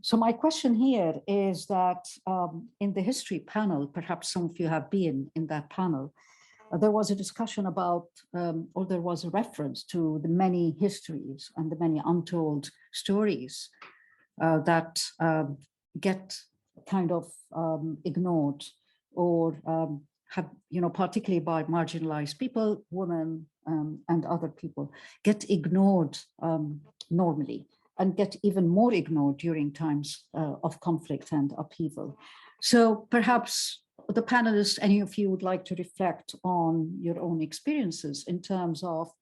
Speaker 2: So my question here is that in the history panel, perhaps some of you have been in that panel, there was a discussion about, or there was a reference to the many histories and the many untold stories that get kind of ignored, or have, you know, particularly by marginalized people, women, and other people, get ignored normally, and get even more ignored during times of conflict and upheaval. So perhaps the panelists, any of you would like to reflect on your own experiences in terms of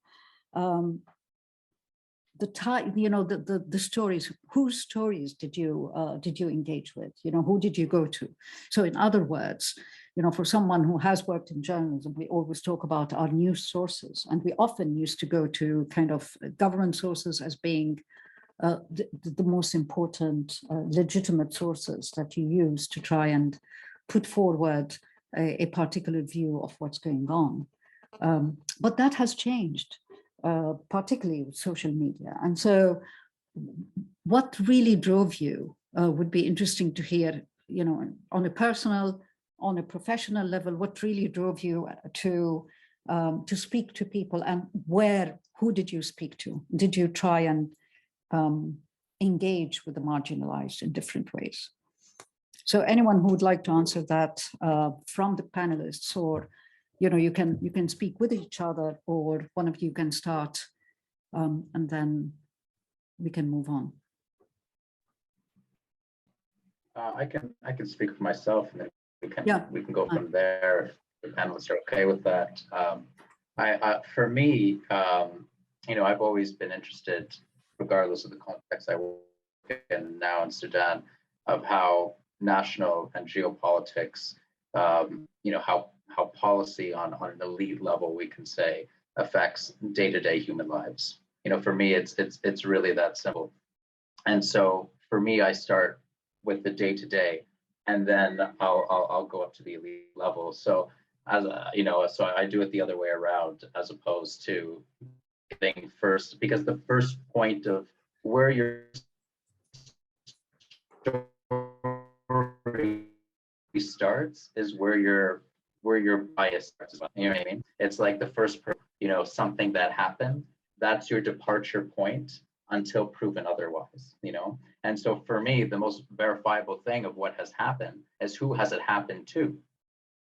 Speaker 2: the time, you know, the stories. Whose stories did you engage with? You know, who did you go to? So in other words, you know, for someone who has worked in journalism, we always talk about our news sources, and we often used to go to kind of government sources as being the most important legitimate sources that you use to try and put forward a particular view of what's going on. But that has changed, particularly with social media. And so what really drove you would be interesting to hear, you know, on a personal, on a professional level, what really drove you to speak to people, and who did you speak to? Did you try and engage with the marginalized in different ways? So anyone who would like to answer that from the panelists, or, you know, you can speak with each other, or one of you can start, and then we can move on.
Speaker 4: I can speak for myself, and then we can go from there if the panelists are okay with that. For me, you know, I've always been interested, regardless of the context I work in now in Sudan, of how national and geopolitics, you know, how policy on an elite level, we can say, affects day-to-day human lives. You know, for me, it's really that simple. And so for me, I start with the day-to-day, and then I'll go up to the elite level. So as you know, so I do it the other way around, as opposed to getting first, because the first point of where your story starts is where your bias starts. You know what I mean? It's like the first, you know, something that happened, that's your departure point until proven otherwise, you know? And so for me, the most verifiable thing of what has happened is who has it happened to.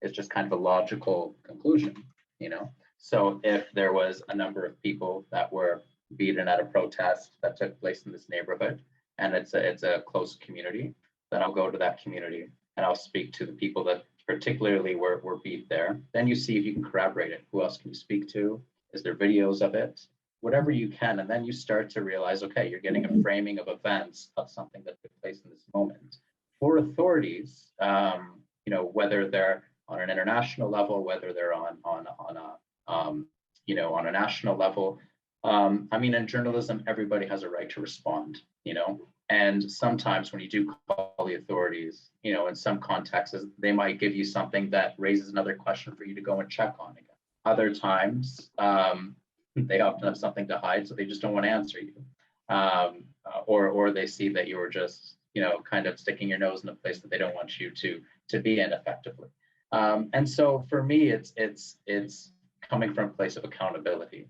Speaker 4: It's just kind of a logical conclusion, you know? So if there was a number of people that were beaten at a protest that took place in this neighborhood, and it's a close community, then I'll go to that community and I'll speak to the people that particularly were beat there. Then you see if you can corroborate it. Who else can you speak to? Is there videos of it? Whatever you can, and then you start to realize, okay, you're getting a framing of events of something that took place in this moment. For authorities, you know, whether they're on an international level, whether they're on a national level. I mean, in journalism, everybody has a right to respond, and sometimes when you do call the authorities, in some contexts, they might give you something that raises another question for you to go and check on again. Other times, they often have something to hide, so they just don't want to answer you. Or they see that you were just, kind of sticking your nose in a place that they don't want you to be in effectively. And so for me, it's coming from a place of accountability,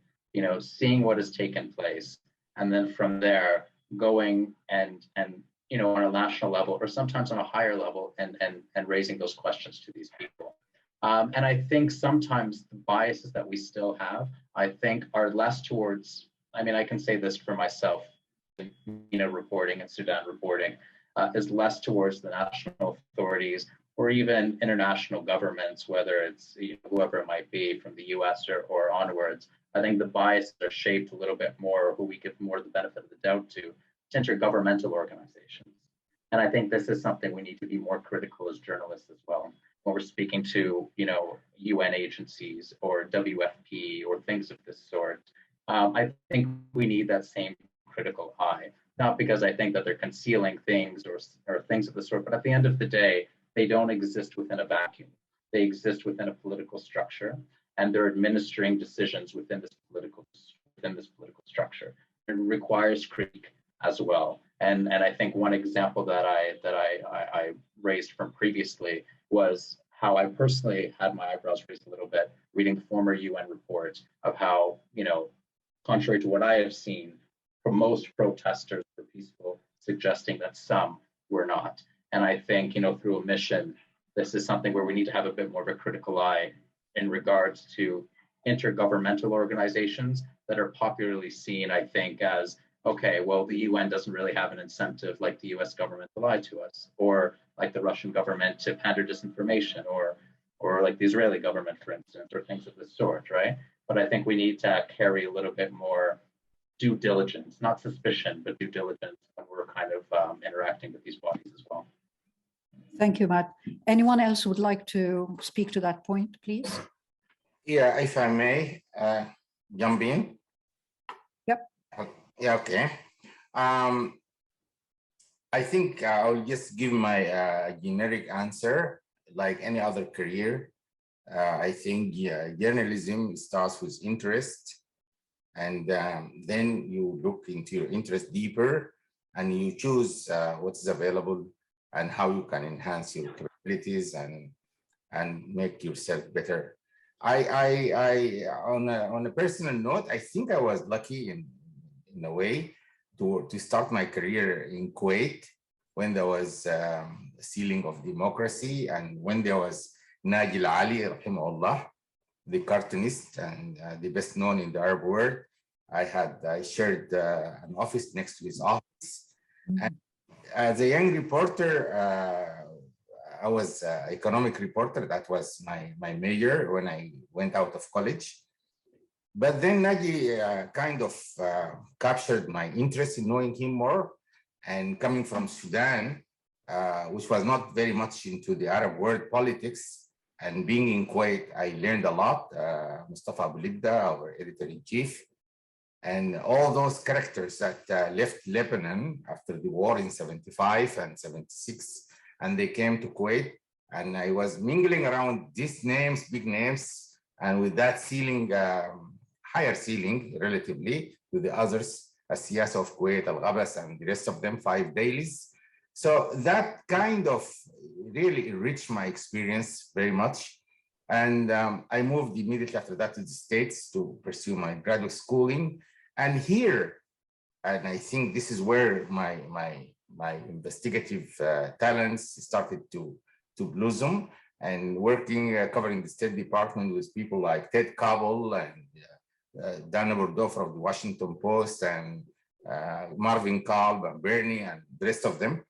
Speaker 4: seeing what has taken place, and then from there going and on a national level or sometimes on a higher level and raising those questions to these people. And I think sometimes the biases that we still have, I think, are less towards, I can say this for myself, reporting and Sudan reporting is less towards the national authorities or even international governments, whether it's whoever it might be from the US or onwards. I think the biases are shaped a little bit more, who we give more the benefit of the doubt to intergovernmental organizations. And I think this is something we need to be more critical as journalists as well. When we're speaking to, UN agencies or WFP or things of this sort, I think we need that same critical eye. Not because I think that they're concealing things or things of the sort, but at the end of the day, they don't exist within a vacuum. They exist within a political structure, and they're administering decisions within this political structure. It requires critique as well. And I think one example that I raised from previously was how I personally had my eyebrows raised a little bit reading the former UN report of how, contrary to what I have seen, for most protesters were peaceful, suggesting that some were not. And I think, through a mission, this is something where we need to have a bit more of a critical eye in regards to intergovernmental organizations that are popularly seen, I think, as, okay, well, the UN doesn't really have an incentive like the US government to lie to us, or like the Russian government to pander disinformation, or like the Israeli government, for instance, or things of this sort, right? But I think we need to carry a little bit more due diligence, not suspicion, but due diligence when we're kind of interacting with these bodies as well.
Speaker 2: Thank you, Matt. Anyone else would like to speak to that point, please?
Speaker 3: Yeah, if I may jump in.
Speaker 2: Yep.
Speaker 3: Yeah, okay. I think I'll just give my generic answer, like any other career. I think journalism starts with interest, and then you look into your interest deeper, and you choose what is available and how you can enhance your capabilities and make yourself better. On a personal note, I think I was lucky in a way to start my career in Kuwait when there was a ceiling of democracy, and when there was Naji Ali, rahimahullah, the cartoonist and the best known in the Arab world. I shared an office next to his office. And as a young reporter, I was an economic reporter. That was my major when I went out of college. But then Naji kind of captured my interest in knowing him more. And coming from Sudan, which was not very much into the Arab world politics, and being in Kuwait, I learned a lot. Mustafa Abu Lidda, our editor-in-chief, and all those characters that left Lebanon after the war in 75 and 76, and they came to Kuwait. And I was mingling around these names, big names, and with that ceiling, higher ceiling relatively to the others, Siyasa of Kuwait, Al-Ghabas, and the rest of them, 5 dailies. So that kind of really enriched my experience very much. And I moved immediately after that to the States to pursue my graduate schooling. And here, and I think this is where my investigative talents started to blossom, and working, covering the State Department with people like Ted Koppel and Dana Bordofer of the Washington Post, and Marvin Kalb and Bernie and the rest of them.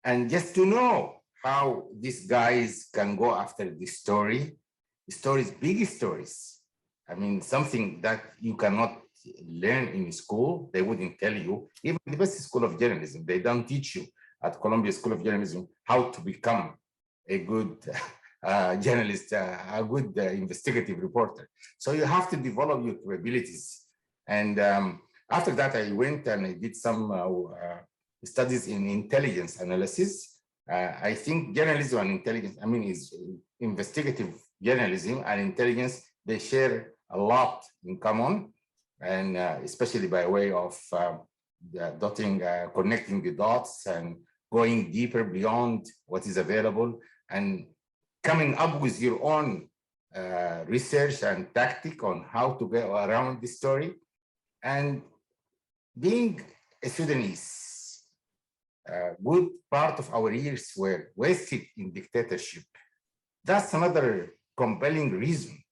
Speaker 3: And just to know how these guys can go after this story, big stories. I mean, something that you cannot learn in school, they wouldn't tell you. Even the best school of journalism, they don't teach you at Columbia School of Journalism how to become a good journalist, a good investigative reporter. So you have to develop your capabilities. And after that, I went and I did some studies in intelligence analysis. I think journalism and intelligence, I mean, is investigative journalism and intelligence, they share a lot in common, and especially by way of connecting the dots and going deeper beyond what is available and coming up with your own research and tactic on how to go around the story. And being a Sudanese, a good part of our years were wasted in dictatorship. That's another compelling reason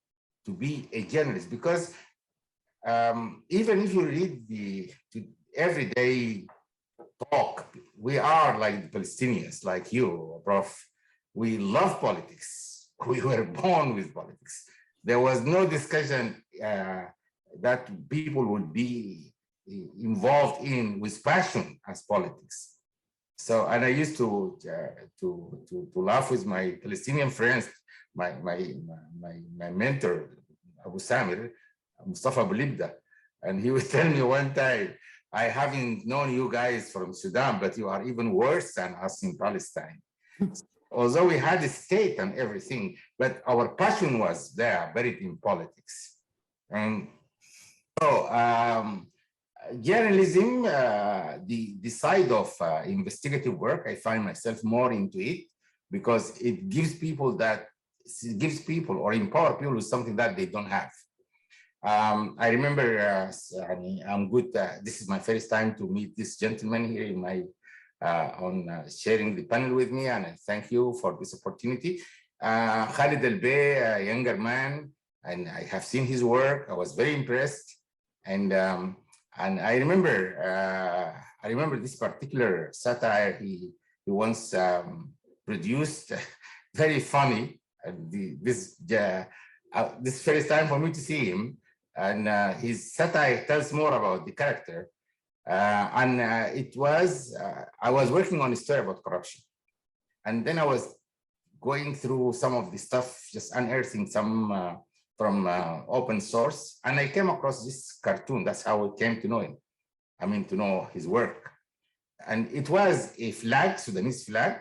Speaker 3: to be a journalist, because even if you read the everyday talk, we are like the Palestinians, like you, Prof. We love politics. We were born with politics. There was no discussion that people would be involved in with passion as politics. So, and I used to laugh with my Palestinian friends, my mentor, Abu Samir, Mustafa Bulibda, and he would tell me one time, I haven't known you guys from Sudan, but you are even worse than us in Palestine. Although we had a state and everything, but our passion was there, buried in politics. And so journalism, the side of investigative work, I find myself more into it because it gives people or empower people with something that they don't have. I remember, I'm good. This is my first time to meet this gentleman here in my sharing the panel with me, and I thank you for this opportunity. Khalid Al-Bey, a younger man, and I have seen his work. I was very impressed, and I remember this particular satire he once produced, very funny. This first time for me to see him, and his satire tells more about the character. It was, I was working on a story about corruption. And then I was going through some of the stuff, just unearthing some from open source. And I came across this cartoon. That's how I came to know him. I mean, to know his work. And it was a flag, Sudanese flag.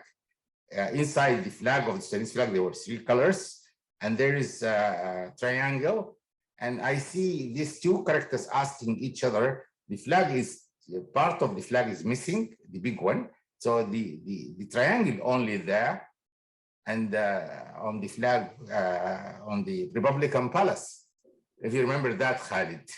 Speaker 3: Inside the flag of the Sudanese flag, there were 3 colors. And there is a triangle. And I see these 2 characters asking each other. The flag is, part of the flag is missing, the big one. So the triangle only there. And on the flag, on the Republican Palace. If you remember that, Khalid.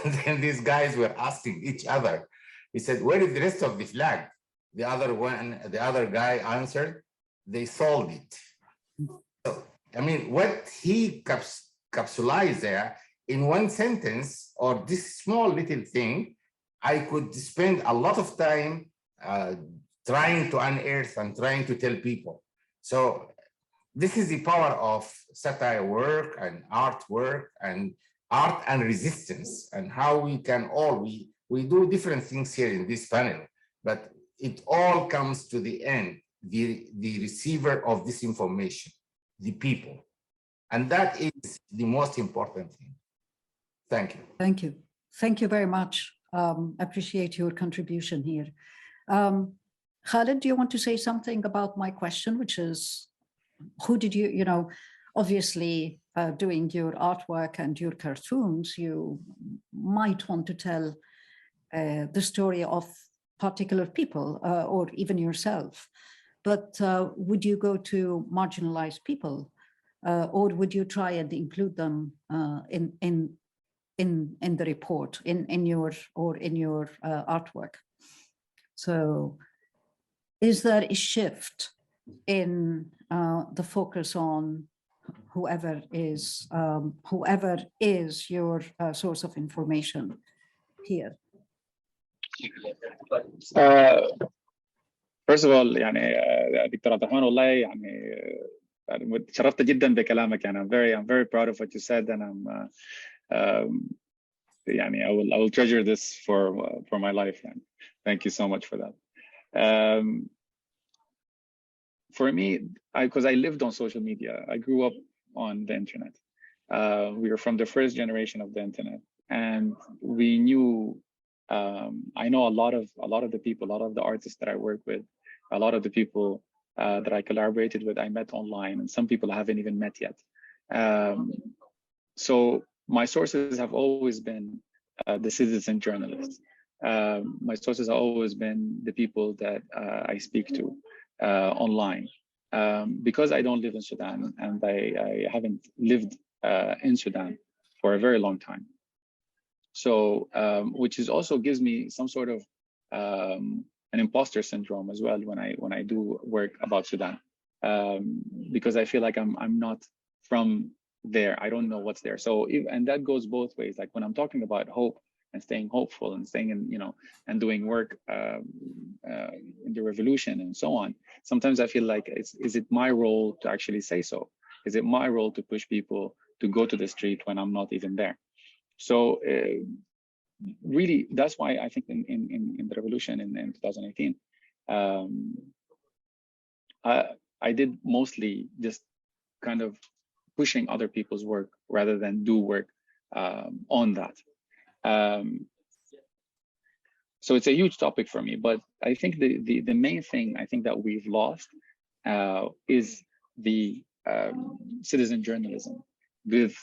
Speaker 3: And then these guys were asking each other. He said, where is the rest of the flag? The other guy answered, they sold it. So, I mean, what he capsulized there in one sentence, or this small little thing, I could spend a lot of time trying to unearth and trying to tell people. So this is the power of satire work and art resistance, and how we can all, we do different things here in this panel, but it all comes to the end, the receiver of this information, the people. And that is the most important thing. Thank you.
Speaker 2: Thank you. Thank you very much. Appreciate your contribution here. Khalid, do you want to say something about my question, which is, who did you know, obviously doing your artwork and your cartoons, you might want to tell the story of particular people or even yourself, but would you go to marginalized people or would you try and include them in the report, in your artwork? So is there a shift in the focus on whoever is your source of information here?
Speaker 5: First of all, يعني دكتور عبد الرحمن والله يعني تشرفت جدا بكلامك. يعني I'm very proud of what you said, and يعني I will treasure this for my life. يعني. Thank you so much for that. for me, because I lived on social media, I grew up on the internet. We were from the first generation of the internet, and we knew. I know a lot of the people, a lot of the artists that I work with, a lot of the people that I collaborated with, I met online, and some people I haven't even met yet. So my sources have always been the citizen journalists. My sources have always been the people that I speak to online. Because I don't live in Sudan, and I haven't lived in Sudan for a very long time. So, which is also gives me some sort of an imposter syndrome as well when I do work about Sudan, because I feel like I'm not from there. I don't know what's there. So, and that goes both ways. Like when I'm talking about hope and staying hopeful and staying in, and doing work in the revolution and so on. Sometimes I feel like is it my role to actually say so? Is it my role to push people to go to the street when I'm not even there? So really, that's why I think in the revolution in 2018, I did mostly just kind of pushing other people's work rather than do work on that. So it's a huge topic for me, but I think the main thing I think that we've lost is the citizen journalism, with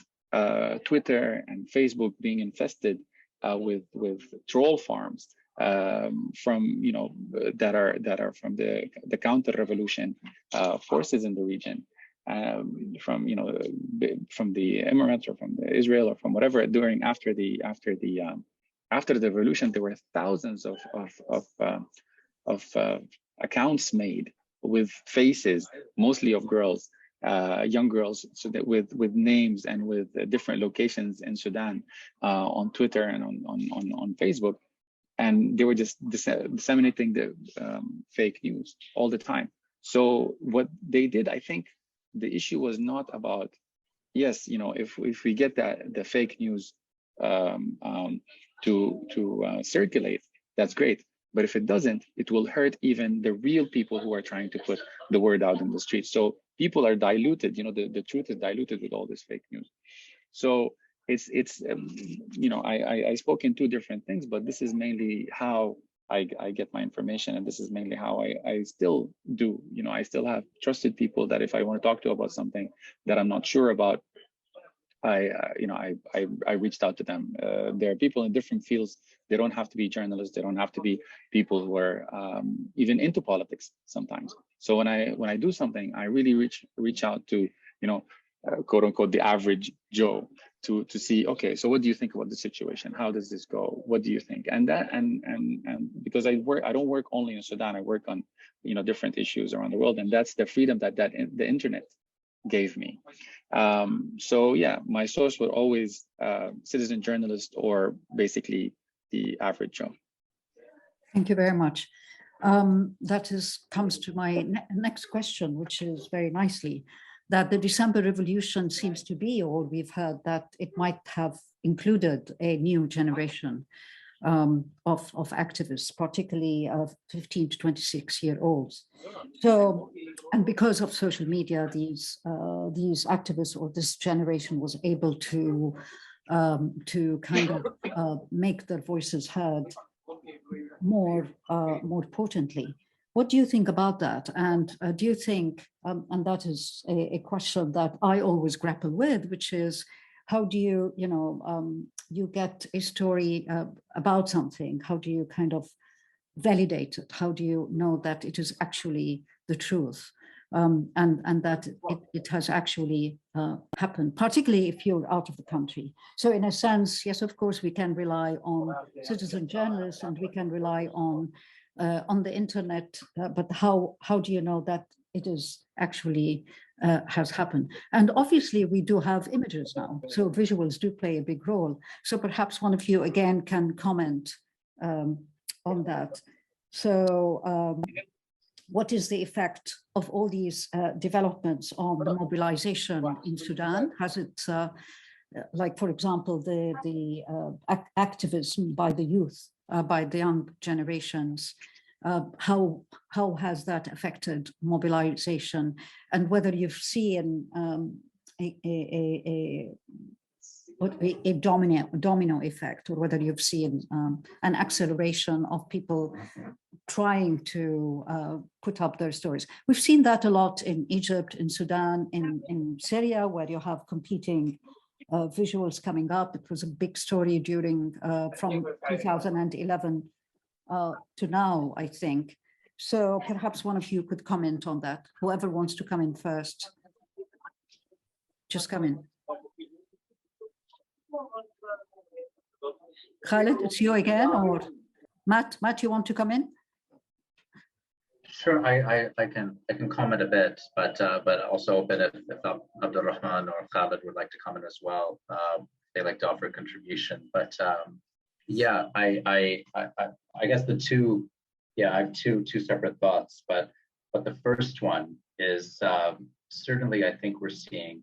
Speaker 5: Twitter and Facebook being infested with troll farms from that are from the counter revolution forces in the region, from the Emirates or from the Israel or from whatever after the revolution. There were thousands of accounts made with faces, mostly of girls, young girls, so that with names and with different locations in Sudan on Twitter and on Facebook, and they were just disseminating the fake news all the time. So what they did, I think, the issue was not about, yes, if we get the fake news to circulate, that's great. But if it doesn't, it will hurt even the real people who are trying to put the word out in the streets. So people are diluted. The truth is diluted with all this fake news. So it's I spoke in two different things, but this is mainly how I get my information, and this is mainly how I still do. I still have trusted people that if I want to talk to about something that I'm not sure about, I reached out to them. There are people in different fields. They don't have to be journalists. They don't have to be people who are even into politics sometimes. So when I do something, I really reach out to quote unquote the average Joe to see, okay, so what do you think about the situation? How does this go? What do you think? And that and because I don't work only in Sudan. I work on different issues around the world, and that's the freedom that the internet gave me. So yeah, my source would always citizen journalist or basically the average Joe.
Speaker 2: Thank you very much. That comes to my next question, which is very nicely that the December Revolution seems to be, or we've heard that it might have included a new generation of activists, particularly of 15 to 26-year-olds. So, and because of social media, these activists or this generation was able to kind of make their voices heard more potently. What do you think about that? And do you think, and that is a question that I always grapple with, which is, how do you, you get a story about something? How do you kind of validate it? How do you know that it is actually the truth? And that it has actually happened, particularly if you're out of the country. So in a sense, yes, of course, we can rely on citizen journalists and we can rely on the internet, but how do you know that it is actually has happened? And obviously we do have images now, so visuals do play a big role. So perhaps one of you again can comment on that. So what is the effect of all these developments on the mobilization in Sudan? Has it, like for example, the activism by the youth, by the young generations, how has that affected mobilization, and whether you've seen a domino effect, or whether you've seen an acceleration of people trying to put up their stories. We've seen that a lot in Egypt, in Sudan, in Syria, where you have competing visuals coming up. It was a big story during from 2011 to now, I think. So perhaps one of you could comment on that. Whoever wants to come in first, just come in. Khalid, it's you again, or Matt? Matt, you want to come in?
Speaker 4: Sure, I can comment a bit, but also a bit if Abdulrahman or Khalid would like to comment as well. They like to offer a contribution, but yeah, I guess the two, yeah, I have two separate thoughts, but the first one is certainly I think we're seeing,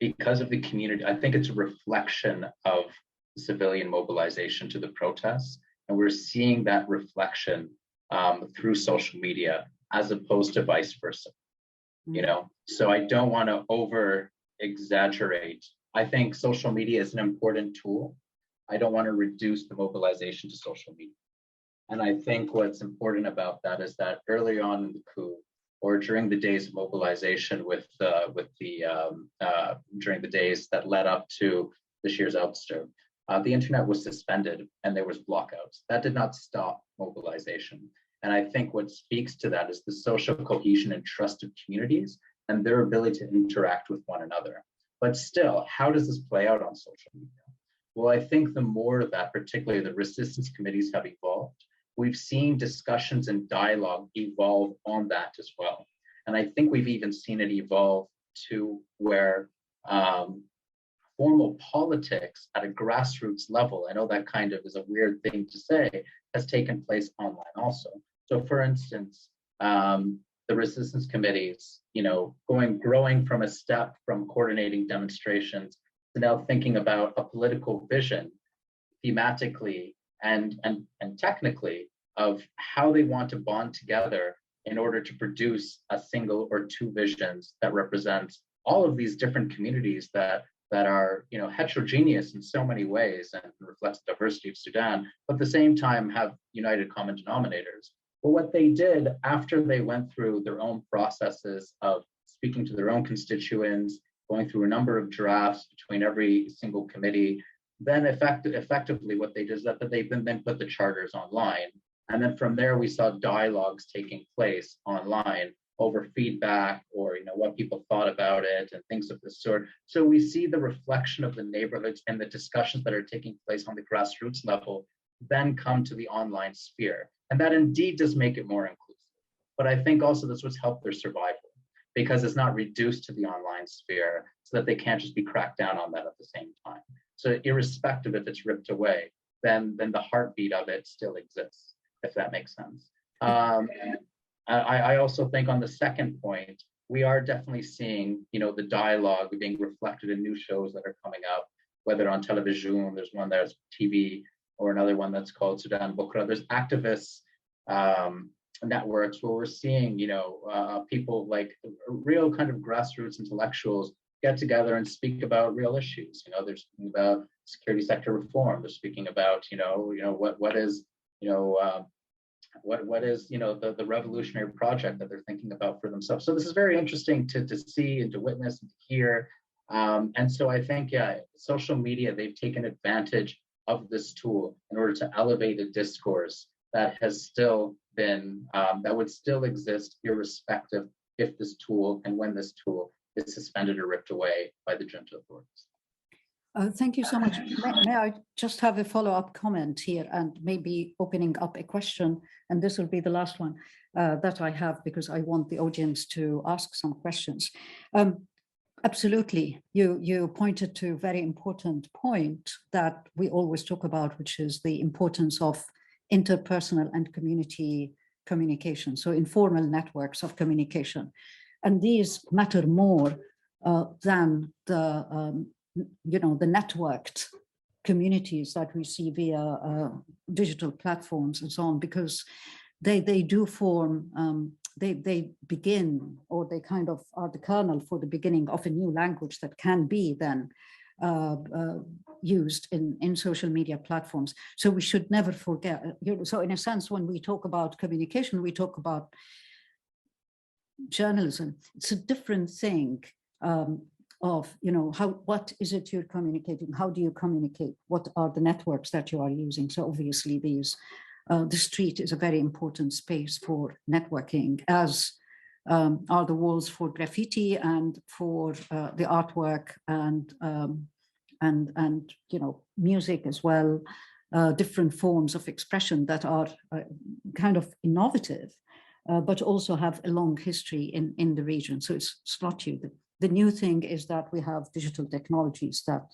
Speaker 4: because of the community, I think it's a reflection of civilian mobilization to the protests. And we're seeing that reflection through social media as opposed to vice versa, So I don't want to over exaggerate. I think social media is an important tool. I don't want to reduce the mobilization to social media. And I think what's important about that is that early on in the coup, or during the days of mobilization during the days that led up to this year's ouster, the internet was suspended and there was blockouts. That did not stop mobilization. And I think what speaks to that is the social cohesion and trust of communities and their ability to interact with one another. But still, how does this play out on social media? Well, I think the more that particularly the resistance committees have evolved, we've seen discussions and dialogue evolve on that as well. And I think we've even seen it evolve to where formal politics at a grassroots level, I know that kind of is a weird thing to say, has taken place online also. So for instance, the resistance committees, growing from a step from coordinating demonstrations to now thinking about a political vision thematically and technically of how they want to bond together in order to produce a single or two visions that represents all of these different communities that are heterogeneous in so many ways and reflects the diversity of Sudan, but at the same time have united common denominators. But what they did after they went through their own processes of speaking to their own constituents, going through a number of drafts between every single committee, then effectively what they did is that they then put the charters online. And then from there, we saw dialogues taking place online over feedback or what people thought about it and things of this sort. So we see the reflection of the neighborhoods and the discussions that are taking place on the grassroots level then come to the online sphere. And that indeed does make it more inclusive. But I think also this was helped their survival because it's not reduced to the online sphere so that they can't just be cracked down on that at the same time. So irrespective if it's ripped away, then the heartbeat of it still exists, if that makes sense. I also think on the second point, we are definitely seeing, the dialogue being reflected in new shows that are coming up, whether on television, there's one that's TV, or another one that's called Sudan Bukra. There's activists networks where we're seeing, people like real kind of grassroots intellectuals get together and speak about real issues. They're speaking about security sector reform. They're speaking about, what is the revolutionary project that they're thinking about for themselves. So this is very interesting to see and to witness and to hear. And so I think, social media, they've taken advantage of this tool in order to elevate a discourse that has still been, that would still exist irrespective if this tool and when this tool is suspended or ripped away by the junta authorities.
Speaker 2: Thank you so much. May I just have a follow-up comment here and maybe opening up a question, and this will be the last one that I have because I want the audience to ask some questions. Absolutely, you pointed to a very important point that we always talk about, which is the importance of interpersonal and community communication, so informal networks of communication. And these matter more than the networked communities that we see via digital platforms and so on, because they do form, they begin, or they kind of are the kernel for the beginning of a new language that can be then used in social media platforms. So we should never forget, so in a sense, when we talk about communication, we talk about journalism. It's a different thing of, what is it you're communicating? How do you communicate? What are the networks that you are using? So obviously the street is a very important space for networking, as are the walls for graffiti and for the artwork and music as well, different forms of expression that are kind of innovative, but also have a long history in the region. So it's not new. The new thing is that we have digital technologies that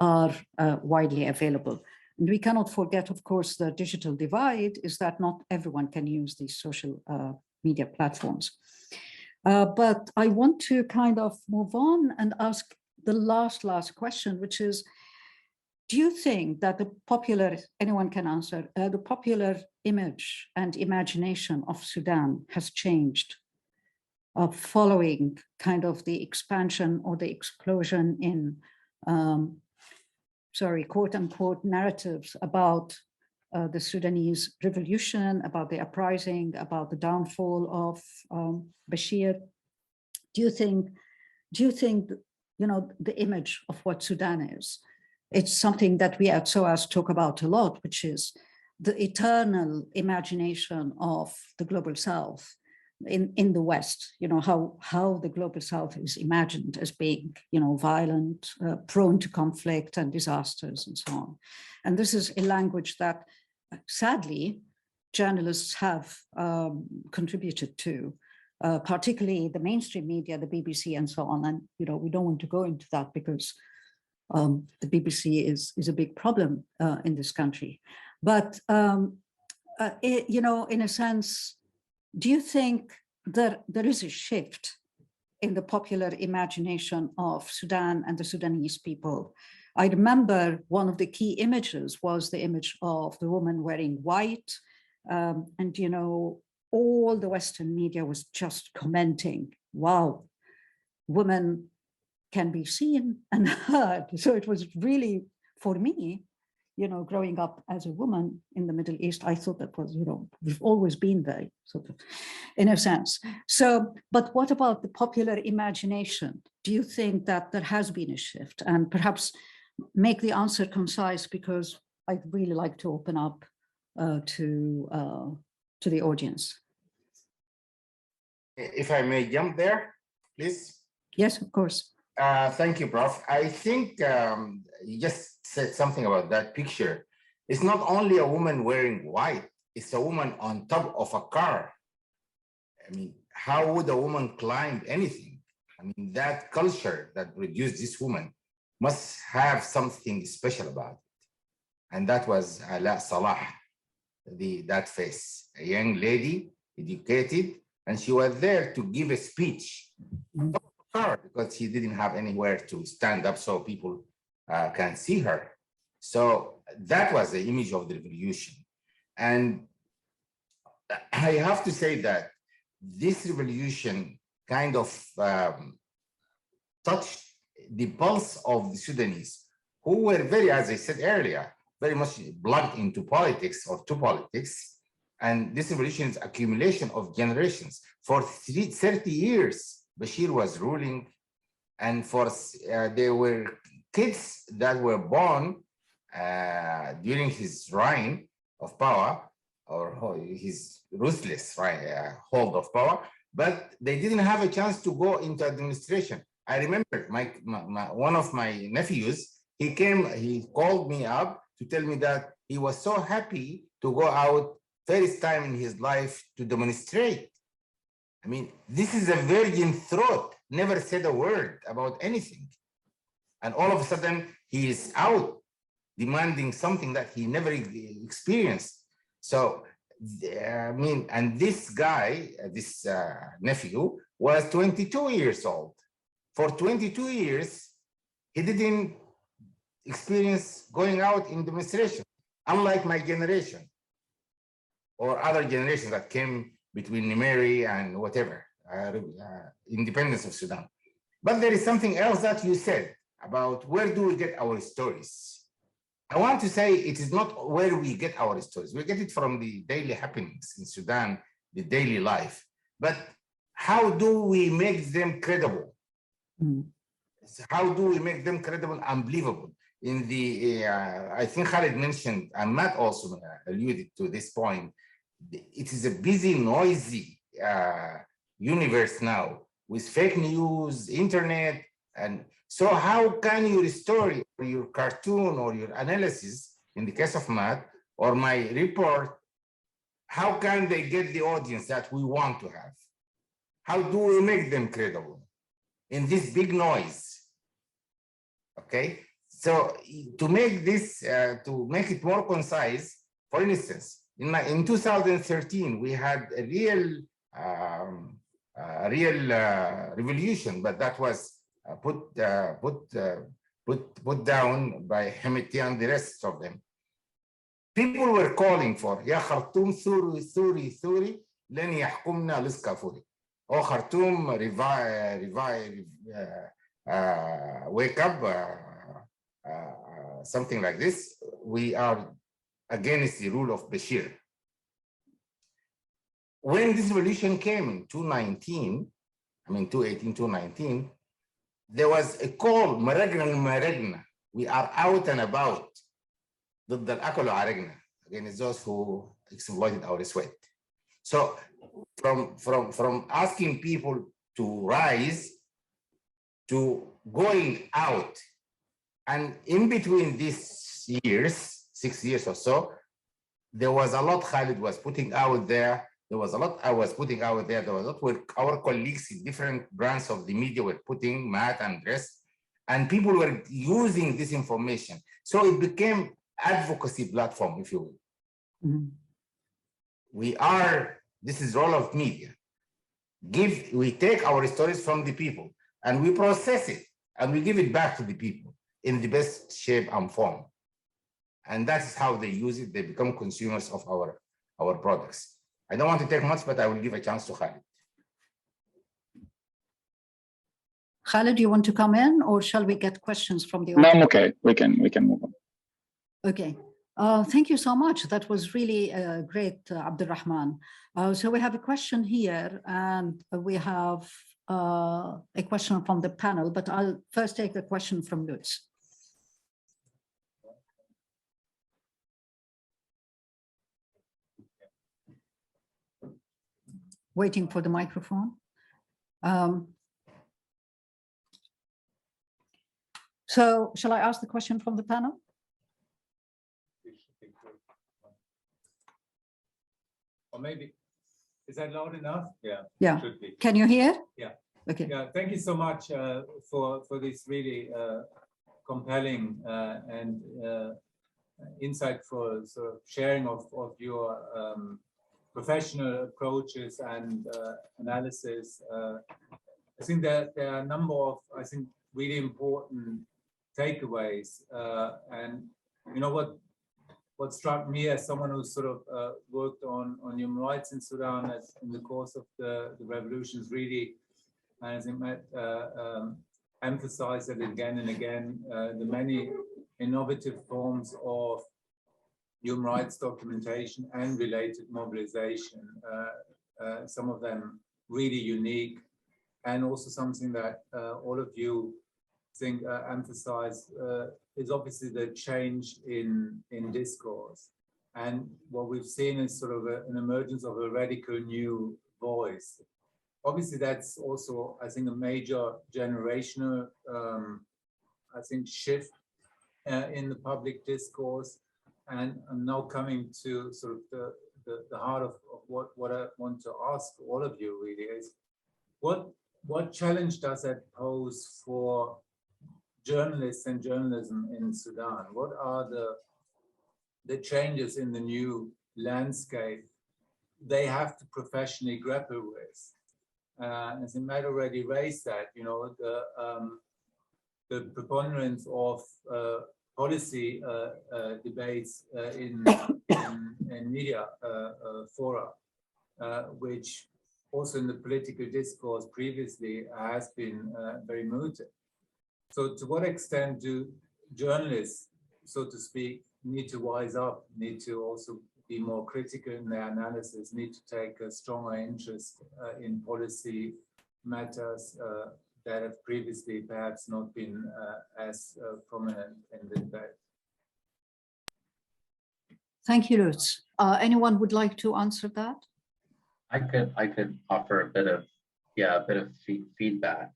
Speaker 2: are widely available. And we cannot forget, of course, the digital divide is that not everyone can use these social media platforms. But I want to kind of move on and ask the last question, which is, do you think that the popular, anyone can answer, the popular image and imagination of Sudan has changed following kind of the expansion or the explosion in, quote unquote, narratives about the Sudanese revolution, about the uprising, about the downfall of Bashir? Do you think, the image of what Sudan is, it's something that we at SOAS talk about a lot, which is the eternal imagination of the global South in the West, how the global South is imagined as being, violent, prone to conflict and disasters and so on. And this is a language that, sadly, journalists have contributed to, particularly the mainstream media, the BBC and so on. And, we don't want to go into that because the BBC is a big problem in this country. But, in a sense, do you think that there is a shift in the popular imagination of Sudan and the Sudanese people? I remember one of the key images was the image of the woman wearing white. And, all the Western media was just commenting, wow, women can be seen and heard. So it was really, for me, growing up as a woman in the Middle East, I thought that was, we've always been there, sort of, in a sense. So, but what about the popular imagination? Do you think that there has been a shift? And perhaps make the answer concise, because I'd really like to open up to the audience.
Speaker 3: If I may jump there, please.
Speaker 2: Yes, of course.
Speaker 3: Thank you, Prof. I think you just said something about that picture. It's not only a woman wearing white, it's a woman on top of a car. I mean, how would a woman climb anything? I mean, that culture that produced this woman must have something special about it. And that was Ala Salah, that face, a young lady, educated, and she was there to give a speech. Because she didn't have anywhere to stand up so people can see her. So that was the image of the revolution. And I have to say that this revolution kind of touched the pulse of the Sudanese, who were very, as I said earlier, very much plugged into politics or to politics. And this revolution is accumulation of generations. For 30 years, Bashir was ruling, and for there were kids that were born during his reign of power, or his ruthless hold of power, but they didn't have a chance to go into administration. I remember one of my nephews, he called me up to tell me that he was so happy to go out first time in his life to demonstrate. I mean, this is a virgin throat, never said a word about anything. And all of a sudden, he is out demanding something that he never experienced. So, I mean, and this guy, this nephew, was 22 years old. For 22 years, he didn't experience going out in demonstration, unlike my generation or other generations that came between Nimeri and whatever, independence of Sudan. But there is something else that you said about where do we get our stories. I want to say it is not where we get our stories. We get it from the daily happenings in Sudan, the daily life. But how do we make them credible? How do we make them credible and believable? In the, I think Khalid mentioned, and Matt also alluded to this point, it is a busy, noisy universe now with fake news, internet, and so how can your story or your cartoon or your analysis, in the case of Matt, or my report, how can they get the audience that we want to have? How do we make them credible in this big noise? Okay, so to make this, to make it more concise, for instance, in 2013, we had a real revolution, but that was put down by Hemeti and the rest of them. People were calling for Ya Khartoum Thuri Thuri Thuri Len Yahkumna Liskafuri. Oh Khartoum, wake up, something like this. We are against the rule of Bashir. When this revolution came in 2018, 2019, there was a call, Maragna, we are out and about. ضد الأكل وعرقنا, against those who exploited our sweat. So from asking people to rise to going out, and in between these years, 6 years or so, there was a lot Khalid was putting out there. There was a lot I was putting out there. There was a lot where our colleagues in different branches of the media were putting, Matt and rest, and people were using this information. So it became advocacy platform, if you will. This is role of media. We take our stories from the people and we process it and we give it back to the people in the best shape and form. And that's how they use it. They become consumers of our products. I don't want to take much, but I will give a chance to Khalid.
Speaker 2: Khalid, you want to come in, or shall we get questions from the
Speaker 5: No,
Speaker 2: audience?
Speaker 5: I'm okay. We can move on.
Speaker 2: Okay. Thank you so much. That was really great, Abdulrahman. So we have a question here, and we have a question from the panel, but I'll first take the question from Lutz. Waiting for the microphone. So shall I ask the question from the panel?
Speaker 6: Or maybe, is that loud enough? Yeah.
Speaker 2: Yeah.
Speaker 6: Should be.
Speaker 2: Can you hear?
Speaker 6: Yeah.
Speaker 2: Okay.
Speaker 6: Yeah. Thank you so much for this really compelling and insightful sort of sharing of your professional approaches and analysis. I think that there are a number of, really important takeaways. And you know what struck me as someone who sort of worked on human rights in Sudan in the course of the revolutions, really, and I think Matt emphasized it again and again, the many innovative forms of human rights documentation and related mobilization, some of them really unique, and also something that all of you think emphasize is obviously the change in discourse. And what we've seen is sort of an emergence of a radical new voice. Obviously, that's also, I think, a major generational, shift in the public discourse. And I'm now coming to sort of the heart of what I want to ask all of you really is, what challenge does that pose for journalists and journalism in Sudan? What are the changes in the new landscape they have to professionally grapple with? As Matt already raised that, you know, the preponderance of policy debates in media fora, which also in the political discourse previously has been very mooted. So to what extent do journalists, so to speak, need to wise up, need to also be more critical in their analysis, need to take a stronger interest in policy matters that have previously perhaps not been as prominent in the debate?
Speaker 2: Thank you, Lutz. Anyone would like to answer that?
Speaker 4: I could offer a bit of feedback.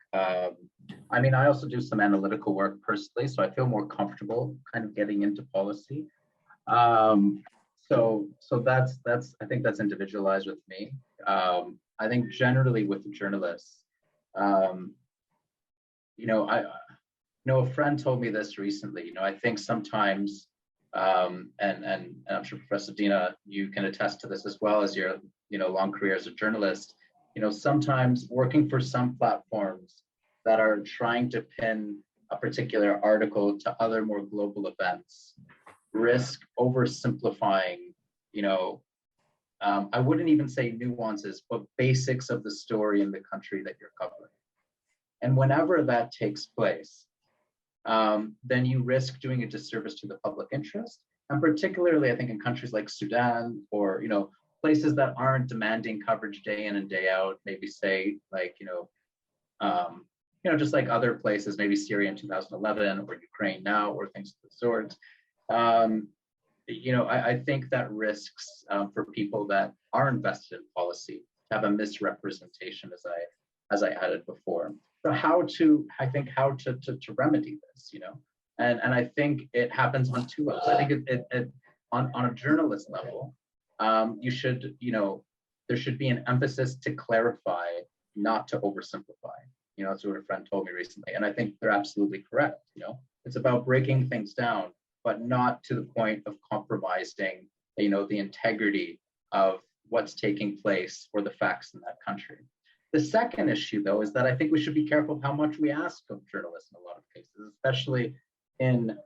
Speaker 4: I mean, I also do some analytical work personally, so I feel more comfortable kind of getting into policy. So that's I think that's individualized with me. I think generally with journalists, a friend told me this recently. I think sometimes, and I'm sure Professor Dina, you can attest to this as well as your long career as a journalist. Sometimes working for some platforms that are trying to pin a particular article to other more global events risk oversimplifying, I wouldn't even say nuances, but basics of the story in the country that you're covering. And whenever that takes place, then you risk doing a disservice to the public interest. And particularly, I think in countries like Sudan or, places that aren't demanding coverage day in and day out, maybe say like, just like other places, maybe Syria in 2011 or Ukraine now or things of the sort. I think that risks for people that are invested in policy to have a misrepresentation, as I added before. So how to remedy this, and I think it happens on two levels. I think it on a journalist level, there should be an emphasis to clarify, not to oversimplify. That's what a friend told me recently, and I think they're absolutely correct. It's about breaking things down, but not to the point of compromising, the integrity of what's taking place or the facts in that country. The second issue, though, is that I think we should be careful how much we ask of journalists in a lot of cases, especially in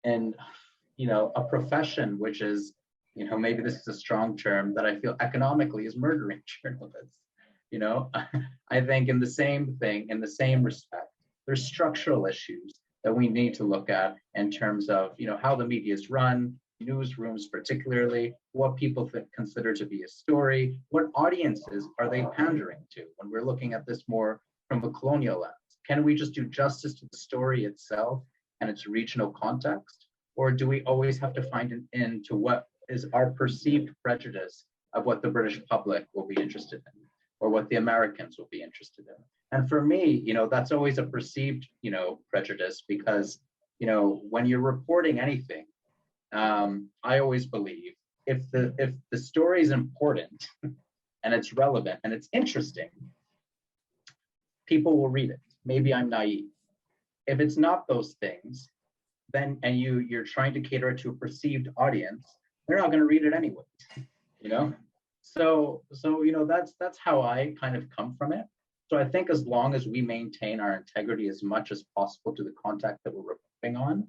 Speaker 4: a profession which is, maybe this is a strong term that I feel economically is murdering journalists. I think in the same respect, there's structural issues that we need to look at in terms of, how the media is run, newsrooms particularly, what people consider to be a story, what audiences are they pandering to when we're looking at this more from a colonial lens. Can we just do justice to the story itself and its regional context? Or do we always have to find an end to what is our perceived prejudice of what the British public will be interested in or what the Americans will be interested in? And for me, that's always a perceived, prejudice because, when you're reporting anything, I always believe if the story is important and it's relevant and it's interesting, people will read it. Maybe I'm naive. If it's not those things, then and you're trying to cater to a perceived audience, they're not going to read it anyway. So that's how I kind of come from it. So I think as long as we maintain our integrity as much as possible to the content that we're reporting on,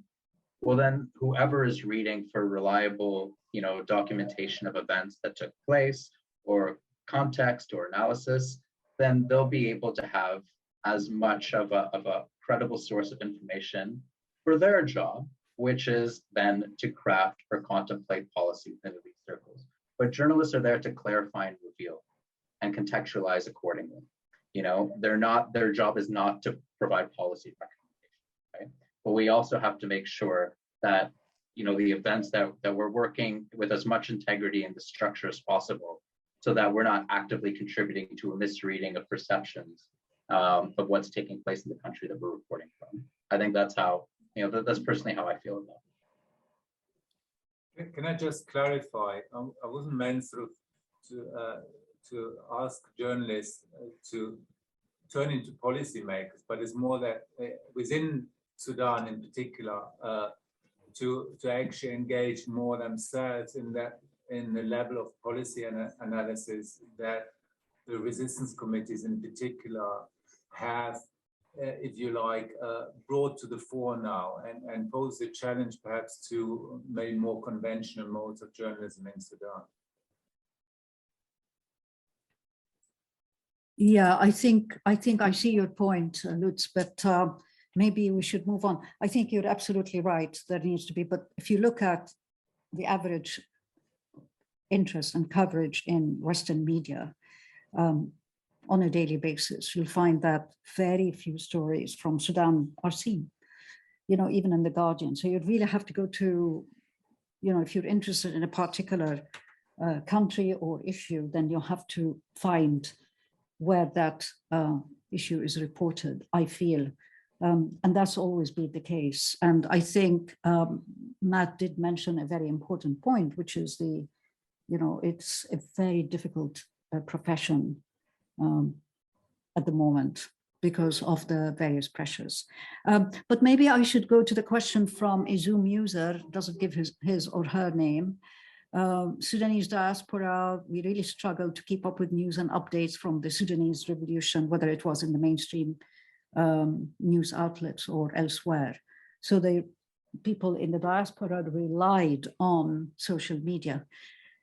Speaker 4: well, then whoever is reading for reliable, documentation of events that took place or context or analysis, then they'll be able to have as much of a credible source of information for their job, which is then to craft or contemplate policy within these circles. But journalists are there to clarify and reveal and contextualize accordingly. Their job is not to provide policy recommendations, right? But we also have to make sure that, the events that we're working with as much integrity in the structure as possible so that we're not actively contributing to a misreading of perceptions of what's taking place in the country that we're reporting from. I think that's how, that's personally how I feel about it.
Speaker 6: Can I just clarify? I wasn't meant to ask journalists to turn into policymakers, but it's more that within Sudan in particular, to actually engage more themselves in the level of policy and analysis that the resistance committees in particular have if you like, brought to the fore now and pose a challenge perhaps to maybe more conventional modes of journalism in Sudan?
Speaker 2: Yeah, I think I see your point, Lutz, but maybe we should move on. I think you're absolutely right. There needs to be, but if you look at the average interest and coverage in Western media on a daily basis, you'll find that very few stories from Sudan are seen, even in The Guardian. So you'd really have to go to, if you're interested in a particular country or issue, then you'll have to find where that issue is reported, I feel. And that's always been the case. And I think Matt did mention a very important point, which is it's a very difficult profession at the moment because of the various pressures. But maybe I should go to the question from a Zoom user, doesn't give his or her name. Sudanese diaspora, we really struggle to keep up with news and updates from the Sudanese revolution, whether it was in the mainstream news outlets or elsewhere. So the people in the diaspora relied on social media.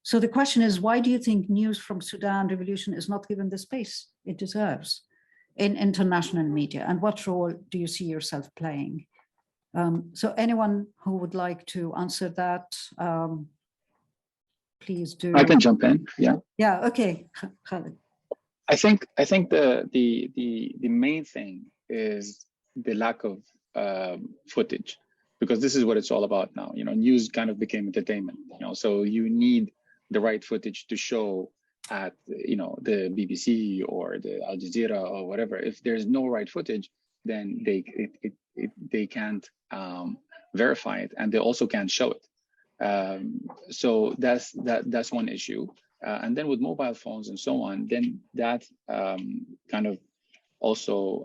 Speaker 2: So the question is, why do you think news from Sudan revolution is not given the space it deserves in international media? And what role do you see yourself playing? So anyone who would like to answer that, please do.
Speaker 5: I can jump in. Yeah.
Speaker 2: Yeah. Okay. Khalid.
Speaker 5: I think the main thing is the lack of footage, because this is what it's all about now. News kind of became entertainment. So you need the right footage to show at the BBC or the Al Jazeera or whatever. If there's no right footage, then they can't verify it, and they also can't show it. So that's one issue. And then with mobile phones and so on, then that kind of also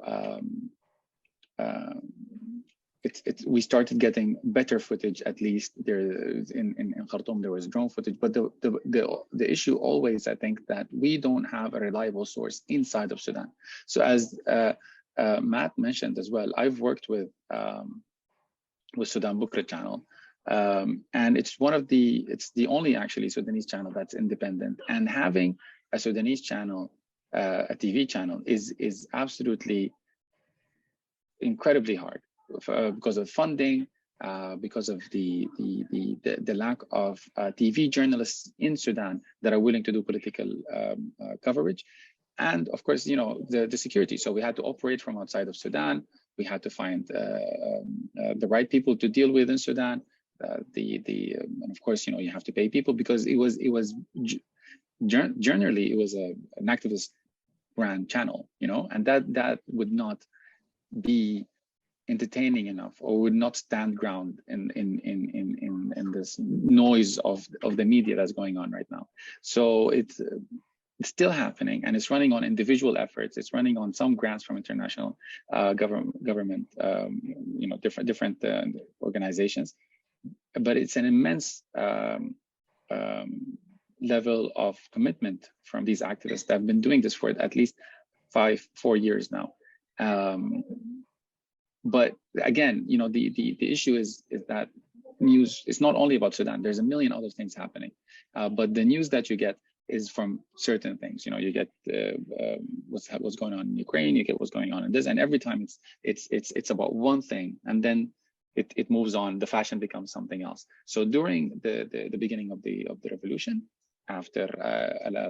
Speaker 5: we started getting better footage. At least there in Khartoum there was drone footage, but the issue always, I think, that we don't have a reliable source inside of Sudan. So as Matt mentioned as well, I've worked with Sudan Bukra channel. And it's the only actually Sudanese channel that's independent, and having a Sudanese channel, a TV channel is absolutely incredibly hard because of funding, because of the lack of TV journalists in Sudan that are willing to do political coverage. And of course, the security. So we had to operate from outside of Sudan. We had to find the right people to deal with in Sudan. And of course, you have to pay people, because it was generally it was an activist brand channel, and that would not be entertaining enough, or would not stand ground in this noise of the media that's going on right now. So it's still happening, and it's running on individual efforts. It's running on some grants from international government, different organizations. But it's an immense level of commitment from these activists that have been doing this for at least 4 years now. But again, the issue is that news is not only about Sudan. There's a million other things happening, but the news that you get is from certain things. You get what's going on in Ukraine. You get what's going on in this, and every time it's about one thing, and then it moves on. The fashion becomes something else. So during the beginning of the revolution, after Ala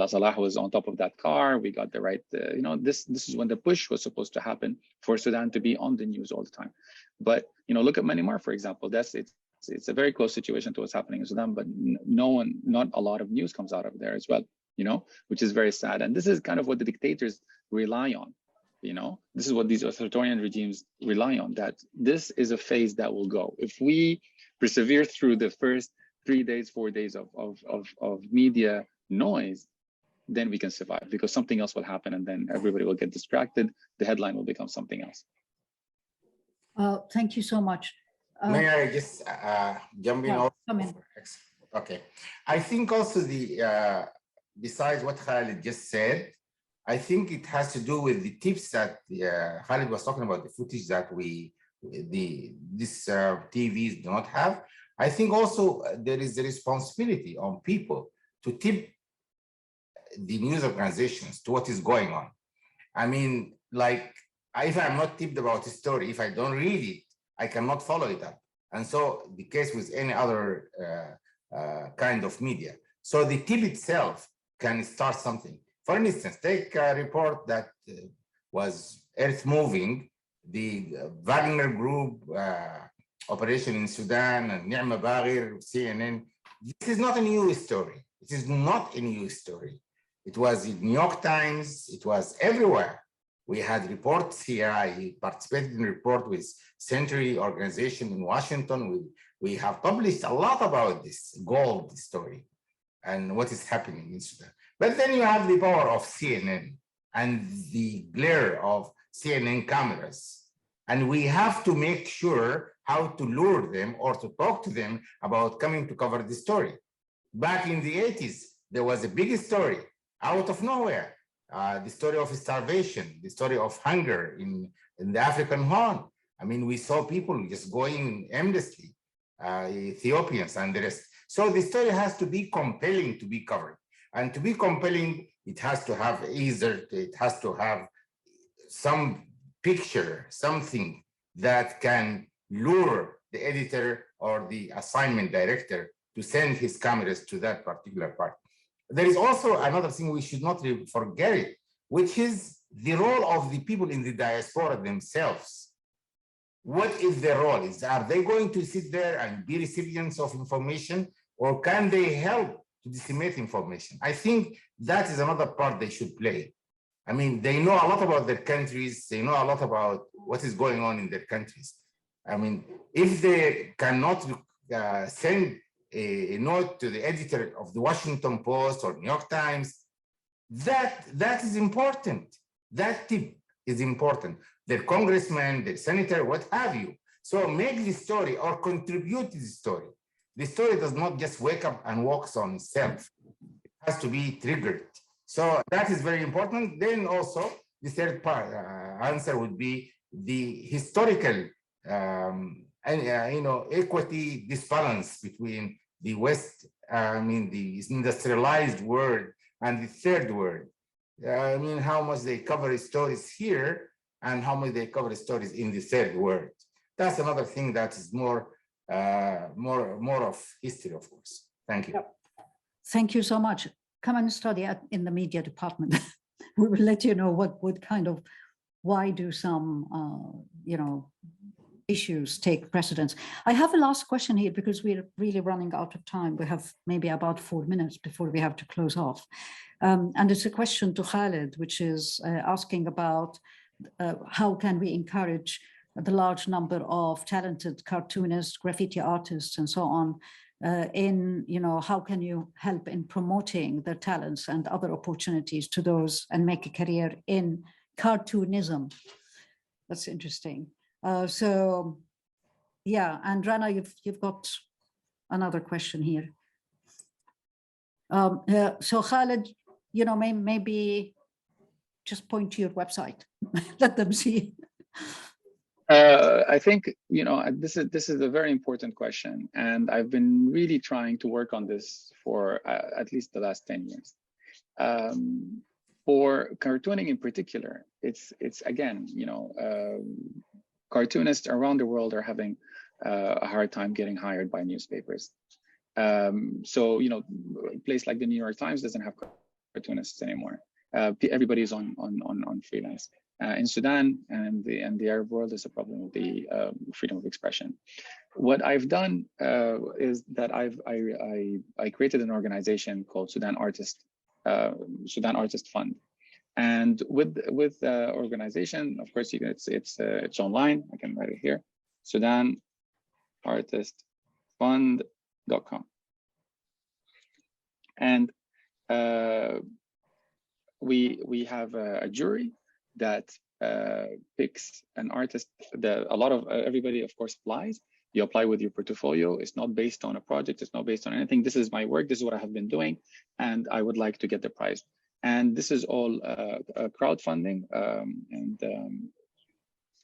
Speaker 5: Salah was on top of that car, we got the right. This is when the push was supposed to happen for Sudan to be on the news all the time. But look at Myanmar, for example. It's a very close situation to what's happening in Sudan, but not a lot of news comes out of there as well. Which is very sad. And this is kind of what the dictators rely on. This is what these authoritarian regimes rely on, that this is a phase that will go. If we persevere through the first 3 days, 4 days of media noise, then we can survive, because something else will happen, and then everybody will get distracted. The headline will become something else.
Speaker 2: Thank you so much.
Speaker 3: May I just jump in?
Speaker 2: Yeah,
Speaker 3: also?
Speaker 2: come in.
Speaker 3: Okay. I think also besides what Khalid just said, I think it has to do with the tips that Khalid was talking about, the footage that TVs do not have. I think also there is a responsibility on people to tip the news organizations to what is going on. I mean, like, if I'm not tipped about a story, if I don't read it, I cannot follow it up. And so the case with any other kind of media. So the tip itself can start something. For instance, take a report that was earth moving, the Wagner Group operation in Sudan and Ni'ma Baghir, CNN. This is not a new story. It is not a new story. It was in New York Times, it was everywhere. We had reports here. I participated in a report with Century Organization in Washington. We have published a lot about this gold story and what is happening in Sudan. But then you have the power of CNN and the glare of CNN cameras. And we have to make sure how to lure them or to talk to them about coming to cover the story. Back in the 80s, there was a big story out of nowhere. The story of starvation, the story of hunger in the African Horn. I mean, we saw people just going aimlessly, Ethiopians and the rest. So the story has to be compelling to be covered. And to be compelling, it has to have it has to have some picture, something that can lure the editor or the assignment director to send his cameras to that particular part. There is also another thing we should not forget it, which is the role of the people in the diaspora themselves. What is their role? Are they going to sit there and be recipients of information, or can they help to disseminate information? I think that is another part they should play. I mean, they know a lot about their countries. They know a lot about what is going on in their countries. I mean, if they cannot send a note to the editor of the Washington Post or New York Times, that is important. That tip is important. Their congressman, their senator, what have you. So make the story or contribute to the story. The story does not just wake up and walks on itself. It has to be triggered. So that is very important. Then also the third part answer would be the historical equity disbalance between the West, the industrialized world and the third world. I mean, how much they cover stories here and how much they cover stories in the third world. That's another thing that is more of history, of course. Thank you.
Speaker 2: Thank you so much. Come and study in the media department. We will let you know why do some, issues take precedence. I have a last question here because we're really running out of time. We have maybe about 4 minutes before we have to close off. And it's a question to Khalid, which is asking about how can we encourage the large number of talented cartoonists, graffiti artists, and so on, how can you help in promoting their talents and other opportunities to those and make a career in cartoonism? That's interesting. And Rana, you've got another question here. So Khalid, maybe just point to your website, let them see.
Speaker 5: I think this is a very important question, and I've been really trying to work on this for at least the last 10 years. For cartooning in particular, it's again, cartoonists around the world are having a hard time getting hired by newspapers. So a place like the New York Times doesn't have cartoonists anymore. Everybody's on freelance. In Sudan and the Arab world is a problem with the freedom of expression. What I've done is that I created an organization called Sudan Artist Fund, and with the organization, of course, it's online. I can write it here: SudanArtistFund.com, and we have a jury that picks an artist. Everybody, of course, applies. You apply with your portfolio. It's not based on a project. It's not based on anything. This is my work. This is what I have been doing, and I would like to get the prize. And this is all crowdfunding,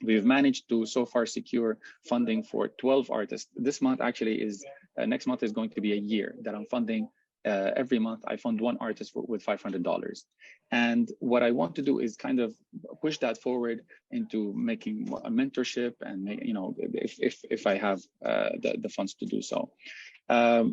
Speaker 5: we've managed to so far secure funding for 12 artists. This month actually is, next month is going to be a year that I'm funding. Every month I fund one artist with $500. And what I want to do is kind of push that forward into making a mentorship and, you know, if I have the funds to do so.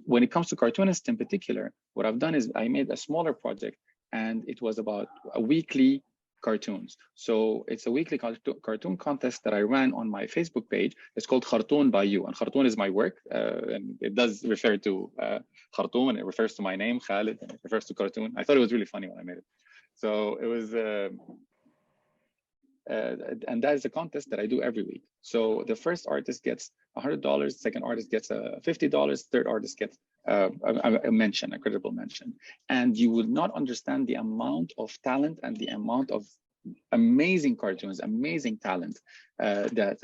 Speaker 5: When it comes to cartoonists in particular, what I've done is I made a smaller project, and it was about a weekly cartoons. So it's a weekly cartoon contest that I ran on my Facebook page. It's called Khartoon by You, and Khartoon is my work, and it does refer to Khartoum, and it refers to my name, Khalid, and it refers to cartoon. I thought it was really funny when I made it. So it was, and that is a contest that I do every week. So the first artist gets $100, second artist gets $50, third artist gets a mention, a credible mention. And you would not understand the amount of talent and the amount of amazing cartoons, amazing talent that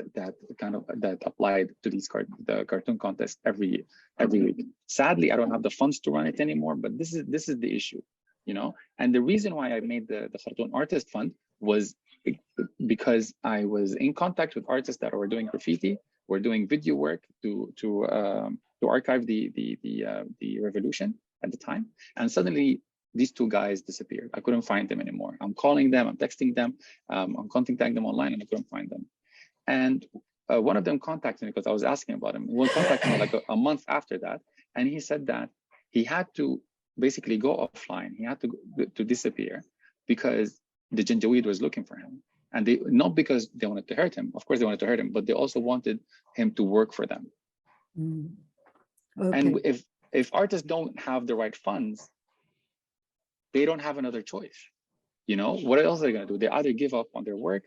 Speaker 5: applied to these the cartoon contest every week. Sadly, I don't have the funds to run it anymore, but this is the issue, you know. And the reason why I made the Khartoon Artist Fund was because I was in contact with artists that were doing graffiti, were doing video work to archive the revolution at the time, and suddenly these two guys disappeared. I couldn't find them anymore. I'm calling them, I'm texting them, I'm contacting them online, and I couldn't find them. And one of them contacted me because I was asking about him. One contacted me like a month after that, and he said that he had to basically go offline. He had to disappear because the Janjaweed was looking for him. And they, not because they wanted to hurt him, of course they wanted to hurt him, but they also wanted him to work for them.
Speaker 2: Okay.
Speaker 5: And if artists don't have the right funds, they don't have another choice. You know, what else are they going to do? They either give up on their work,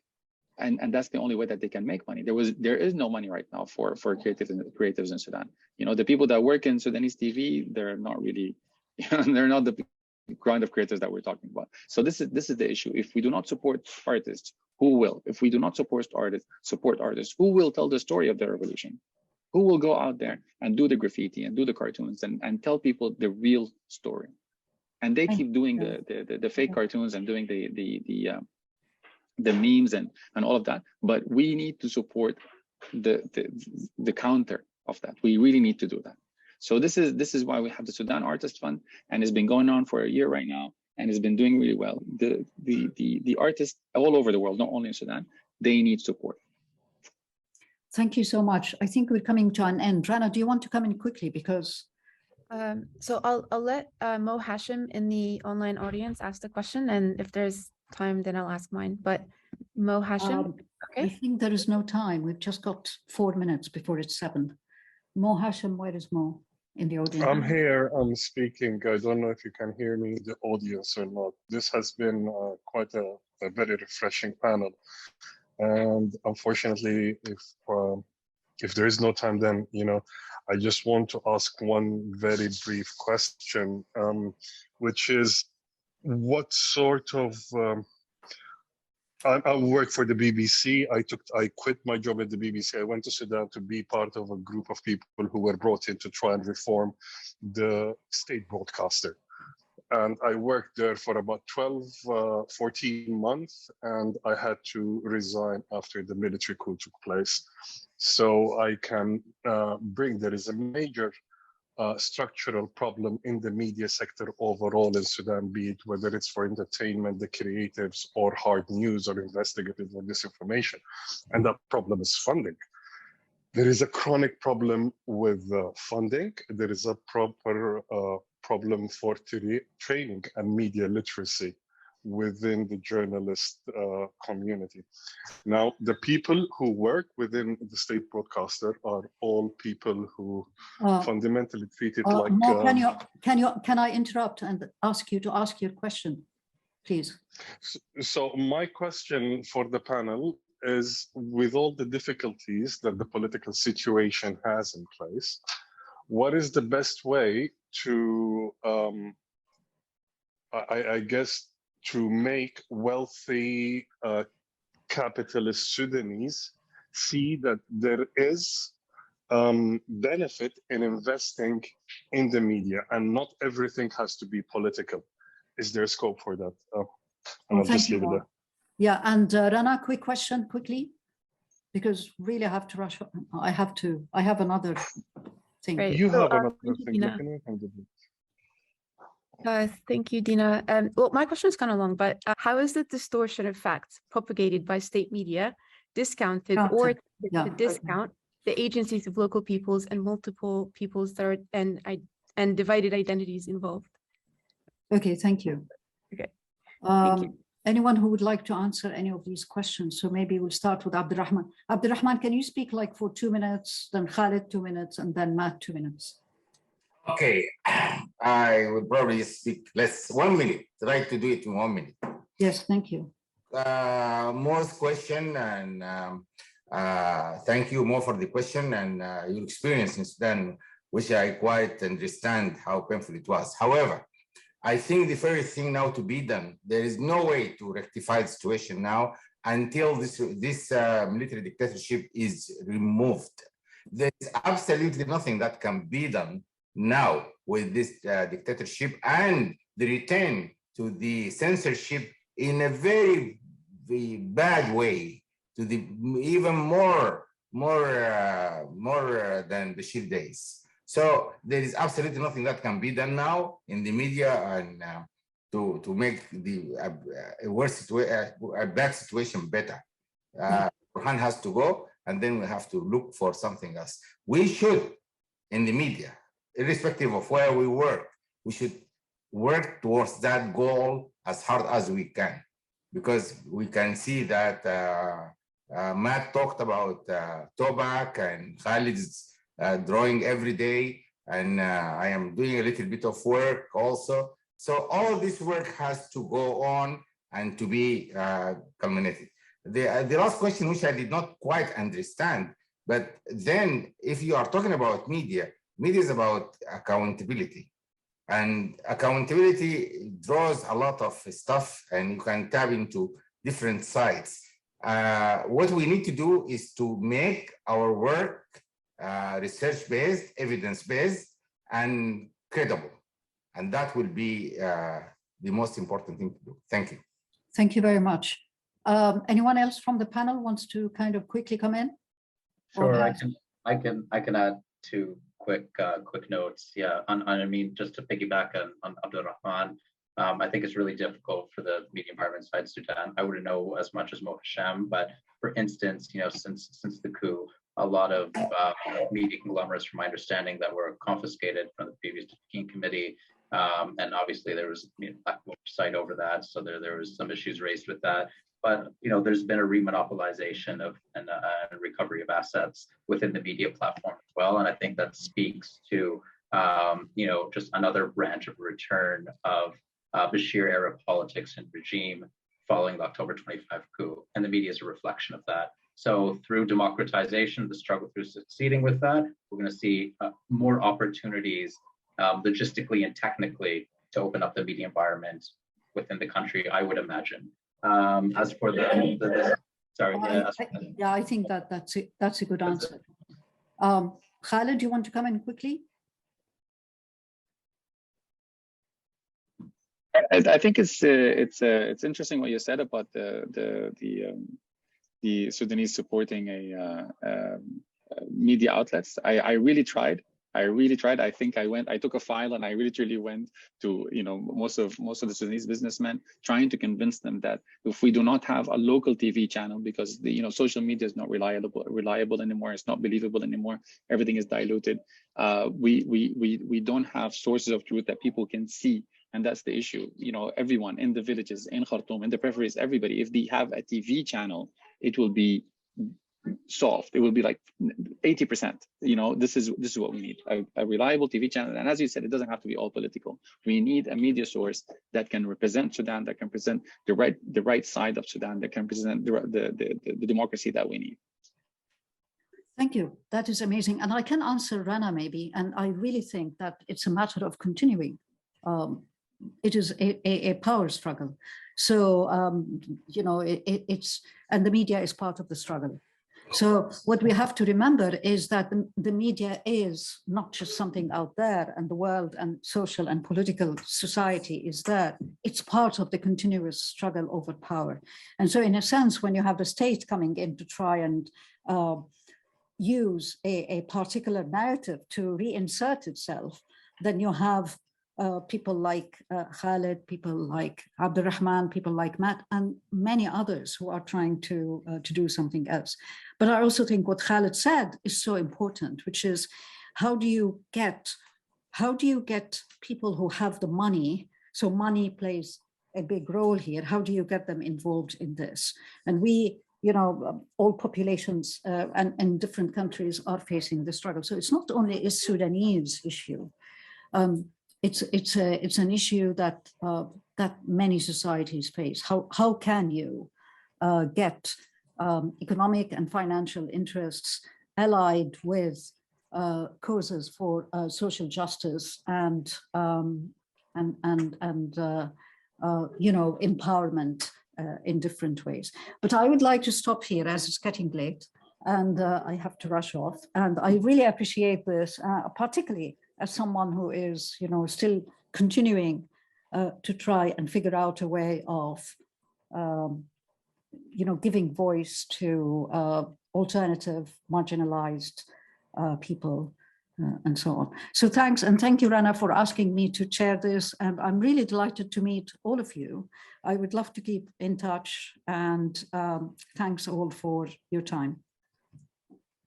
Speaker 5: and that's the only way that they can make money. There is no money right now for creatives in Sudan. You know, the people that work in Sudanese TV, they're not really, you know, they're not the kind of creators that we're talking about. So this is the issue. If we do not support artists, who will? If we do not support artists, who will tell the story of the revolution? Who will go out there and do the graffiti and do the cartoons and tell people the real story? And they keep doing the fake cartoons and doing the memes and all of that. But we need to support the counter of that. We really need to do that. So this is why we have the Sudan Artist Fund, and it's been going on for a year right now, and it's been doing really well. The artists all over the world, not only in Sudan, they need support.
Speaker 2: Thank you so much. I think we're coming to an end. Rana, do you want to come in quickly? Because
Speaker 1: so I'll let Mo Hashim in the online audience ask the question, and if there's time, then I'll ask mine. But Mo Hashim,
Speaker 2: I
Speaker 1: okay.
Speaker 2: think there is no time. We've just got 4 minutes before it's 7. Mo Hashim, where is Mo in the audience?
Speaker 7: I'm here, I'm speaking. I don't know if you can hear me, the audience or not. This has been quite a very refreshing panel. And unfortunately, if there is no time, then, you know, I just want to ask one very brief question, which is what sort of, I work for the BBC. I quit my job at the BBC. I went to Sudan to be part of a group of people who were brought in to try and reform the state broadcaster. And I worked there for about 14 months, and I had to resign after the military coup took place. So I can there is a major structural problem in the media sector overall in Sudan, be it whether it's for entertainment, the creatives, or hard news, or investigative, or disinformation. And that problem is funding. There is a chronic problem with funding. There is a proper problem for training and media literacy within the journalist community. Now, the people who work within the state broadcaster are all people who fundamentally treat it like...
Speaker 2: Mo, can I interrupt and ask you to ask your question, please?
Speaker 7: So my question for the panel is, with all the difficulties that the political situation has in place, what is the best way to, I guess, to make wealthy capitalist Sudanese see that there is benefit in investing in the media, and not everything has to be political. is there scope for that? And I'll just leave it there.
Speaker 2: Yeah, and Rana, quick question, quickly, because really I have to rush. I have another thing.
Speaker 1: Right.
Speaker 7: You
Speaker 1: So,
Speaker 7: have another
Speaker 1: thank you,
Speaker 7: thing.
Speaker 1: Dina.
Speaker 7: Can we come to
Speaker 1: Thank you, Dina. Well, my question is kind of long, but how is the distortion of facts propagated by state media discounted or to discount the agencies of local peoples and multiple peoples that are and divided identities involved?
Speaker 2: Okay, thank you.
Speaker 1: Okay, thank you.
Speaker 2: Anyone who would like to answer any of these questions? So maybe we'll start with Abdurrahman. Abdurrahman, can you speak like for 2 minutes, then Khalid 2 minutes, and then Matt 2 minutes?
Speaker 3: Okay, I would probably speak less, 1 minute, try to do it in 1 minute.
Speaker 2: Yes, thank you.
Speaker 3: Most question, and thank you more for the question and your experience in Sudan, which I quite understand how painful it was. However, I think the first thing now to be done, there is no way to rectify the situation now until this military dictatorship is removed. There is absolutely nothing that can be done now with this dictatorship and the return to the censorship in a very, very bad way, to the even more than Bashir days. So there is absolutely nothing that can be done now in the media and to make the a bad situation better. Burhan has to go, and then we have to look for something else. We should, in the media, irrespective of where we work, we should work towards that goal as hard as we can, because we can see that Matt talked about Tobak and Khalid's drawing every day, and I am doing a little bit of work also. So all this work has to go on and to be culminated. The last question, which I did not quite understand, but then if you are talking about media, media is about accountability. And accountability draws a lot of stuff, and you can tap into different sides. What we need to do is to make our work research-based, evidence-based, and credible. And that will be the most important thing to do. Thank you.
Speaker 2: Thank you very much. Anyone else from the panel wants to kind of quickly come in?
Speaker 4: Sure, I can add two quick notes. Yeah, I mean, just to piggyback on Abdurrahman, I think it's really difficult for the media environment inside Sudan. I wouldn't know as much as Mo Hashem, but for instance, you know, since the coup, a lot of media conglomerates, from my understanding, that were confiscated from the previous King committee, and obviously there was lack of oversight over that, so there was some issues raised with that. But you know, there's been a remonopolization of and recovery of assets within the media platform as well, and I think that speaks to you know, just another branch of return of Bashir-era politics and regime following the October 25 coup, and the media is a reflection of that. So through democratization, the struggle through succeeding with that, we're going to see more opportunities logistically and technically to open up the media environment within the country, I would imagine. As for sorry,
Speaker 2: yeah, I think that's a good answer. Khalid, do you want to come in quickly?
Speaker 5: I think it's interesting what you said about the Sudanese supporting a media outlets. I really tried. I think I took a file and I literally went to, you know, most of the Sudanese businessmen, trying to convince them that if we do not have a local TV channel, because the, you know, social media is not reliable anymore, it's not believable anymore, everything is diluted. We don't have sources of truth that people can see. And that's the issue. You know, everyone in the villages, in Khartoum, in the peripheries, everybody, if they have a TV channel, it will be solved. It will be like 80%. You know, this is what we need, a reliable TV channel. And as you said, it doesn't have to be all political. We need a media source that can represent Sudan, that can present the right side of Sudan, that can present the democracy that we need.
Speaker 2: Thank you. That is amazing. And I can answer Rana maybe. And I really think that it's a matter of continuing. It is a power struggle. So, you know, and the media is part of the struggle. So what we have to remember is that the media is not just something out there, and the world and social and political society is there. It's part of the continuous struggle over power. And so in a sense, when you have the state coming in to try and use a particular narrative to reinsert itself, then you have people like Khalid, people like Abdurrahman, people like Matt, and many others who are trying to do something else. But I also think what Khalid said is so important, which is how do you get people who have the money? So money plays a big role here. How do you get them involved in this? And we, you know, all populations and different countries are facing the struggle. So it's not only a Sudanese issue. It's an issue that that many societies face. How can you get economic and financial interests allied with causes for social justice and you know, empowerment in different ways? But I would like to stop here as it's getting late, and I have to rush off. And I really appreciate this, particularly as someone who is, you know, still continuing to try and figure out a way of, you know, giving voice to alternative, marginalized people and so on. So thanks, and thank you, Rana, for asking me to chair this. And I'm really delighted to meet all of you. I would love to keep in touch, and thanks all for your time.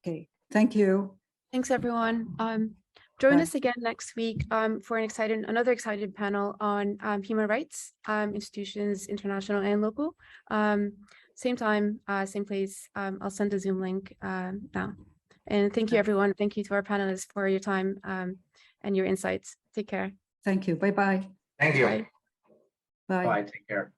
Speaker 2: Okay, thank you.
Speaker 1: Thanks, everyone. Join
Speaker 2: Bye.
Speaker 1: us again next week for another exciting panel on human rights, institutions, international and local. Same time, same place. I'll send a Zoom link now. And thank you, everyone. Thank you to our panelists for your time and your insights. Take care.
Speaker 2: Thank you. Bye-bye.
Speaker 3: Thank you.
Speaker 1: Bye.
Speaker 2: Bye.
Speaker 4: Bye, take care.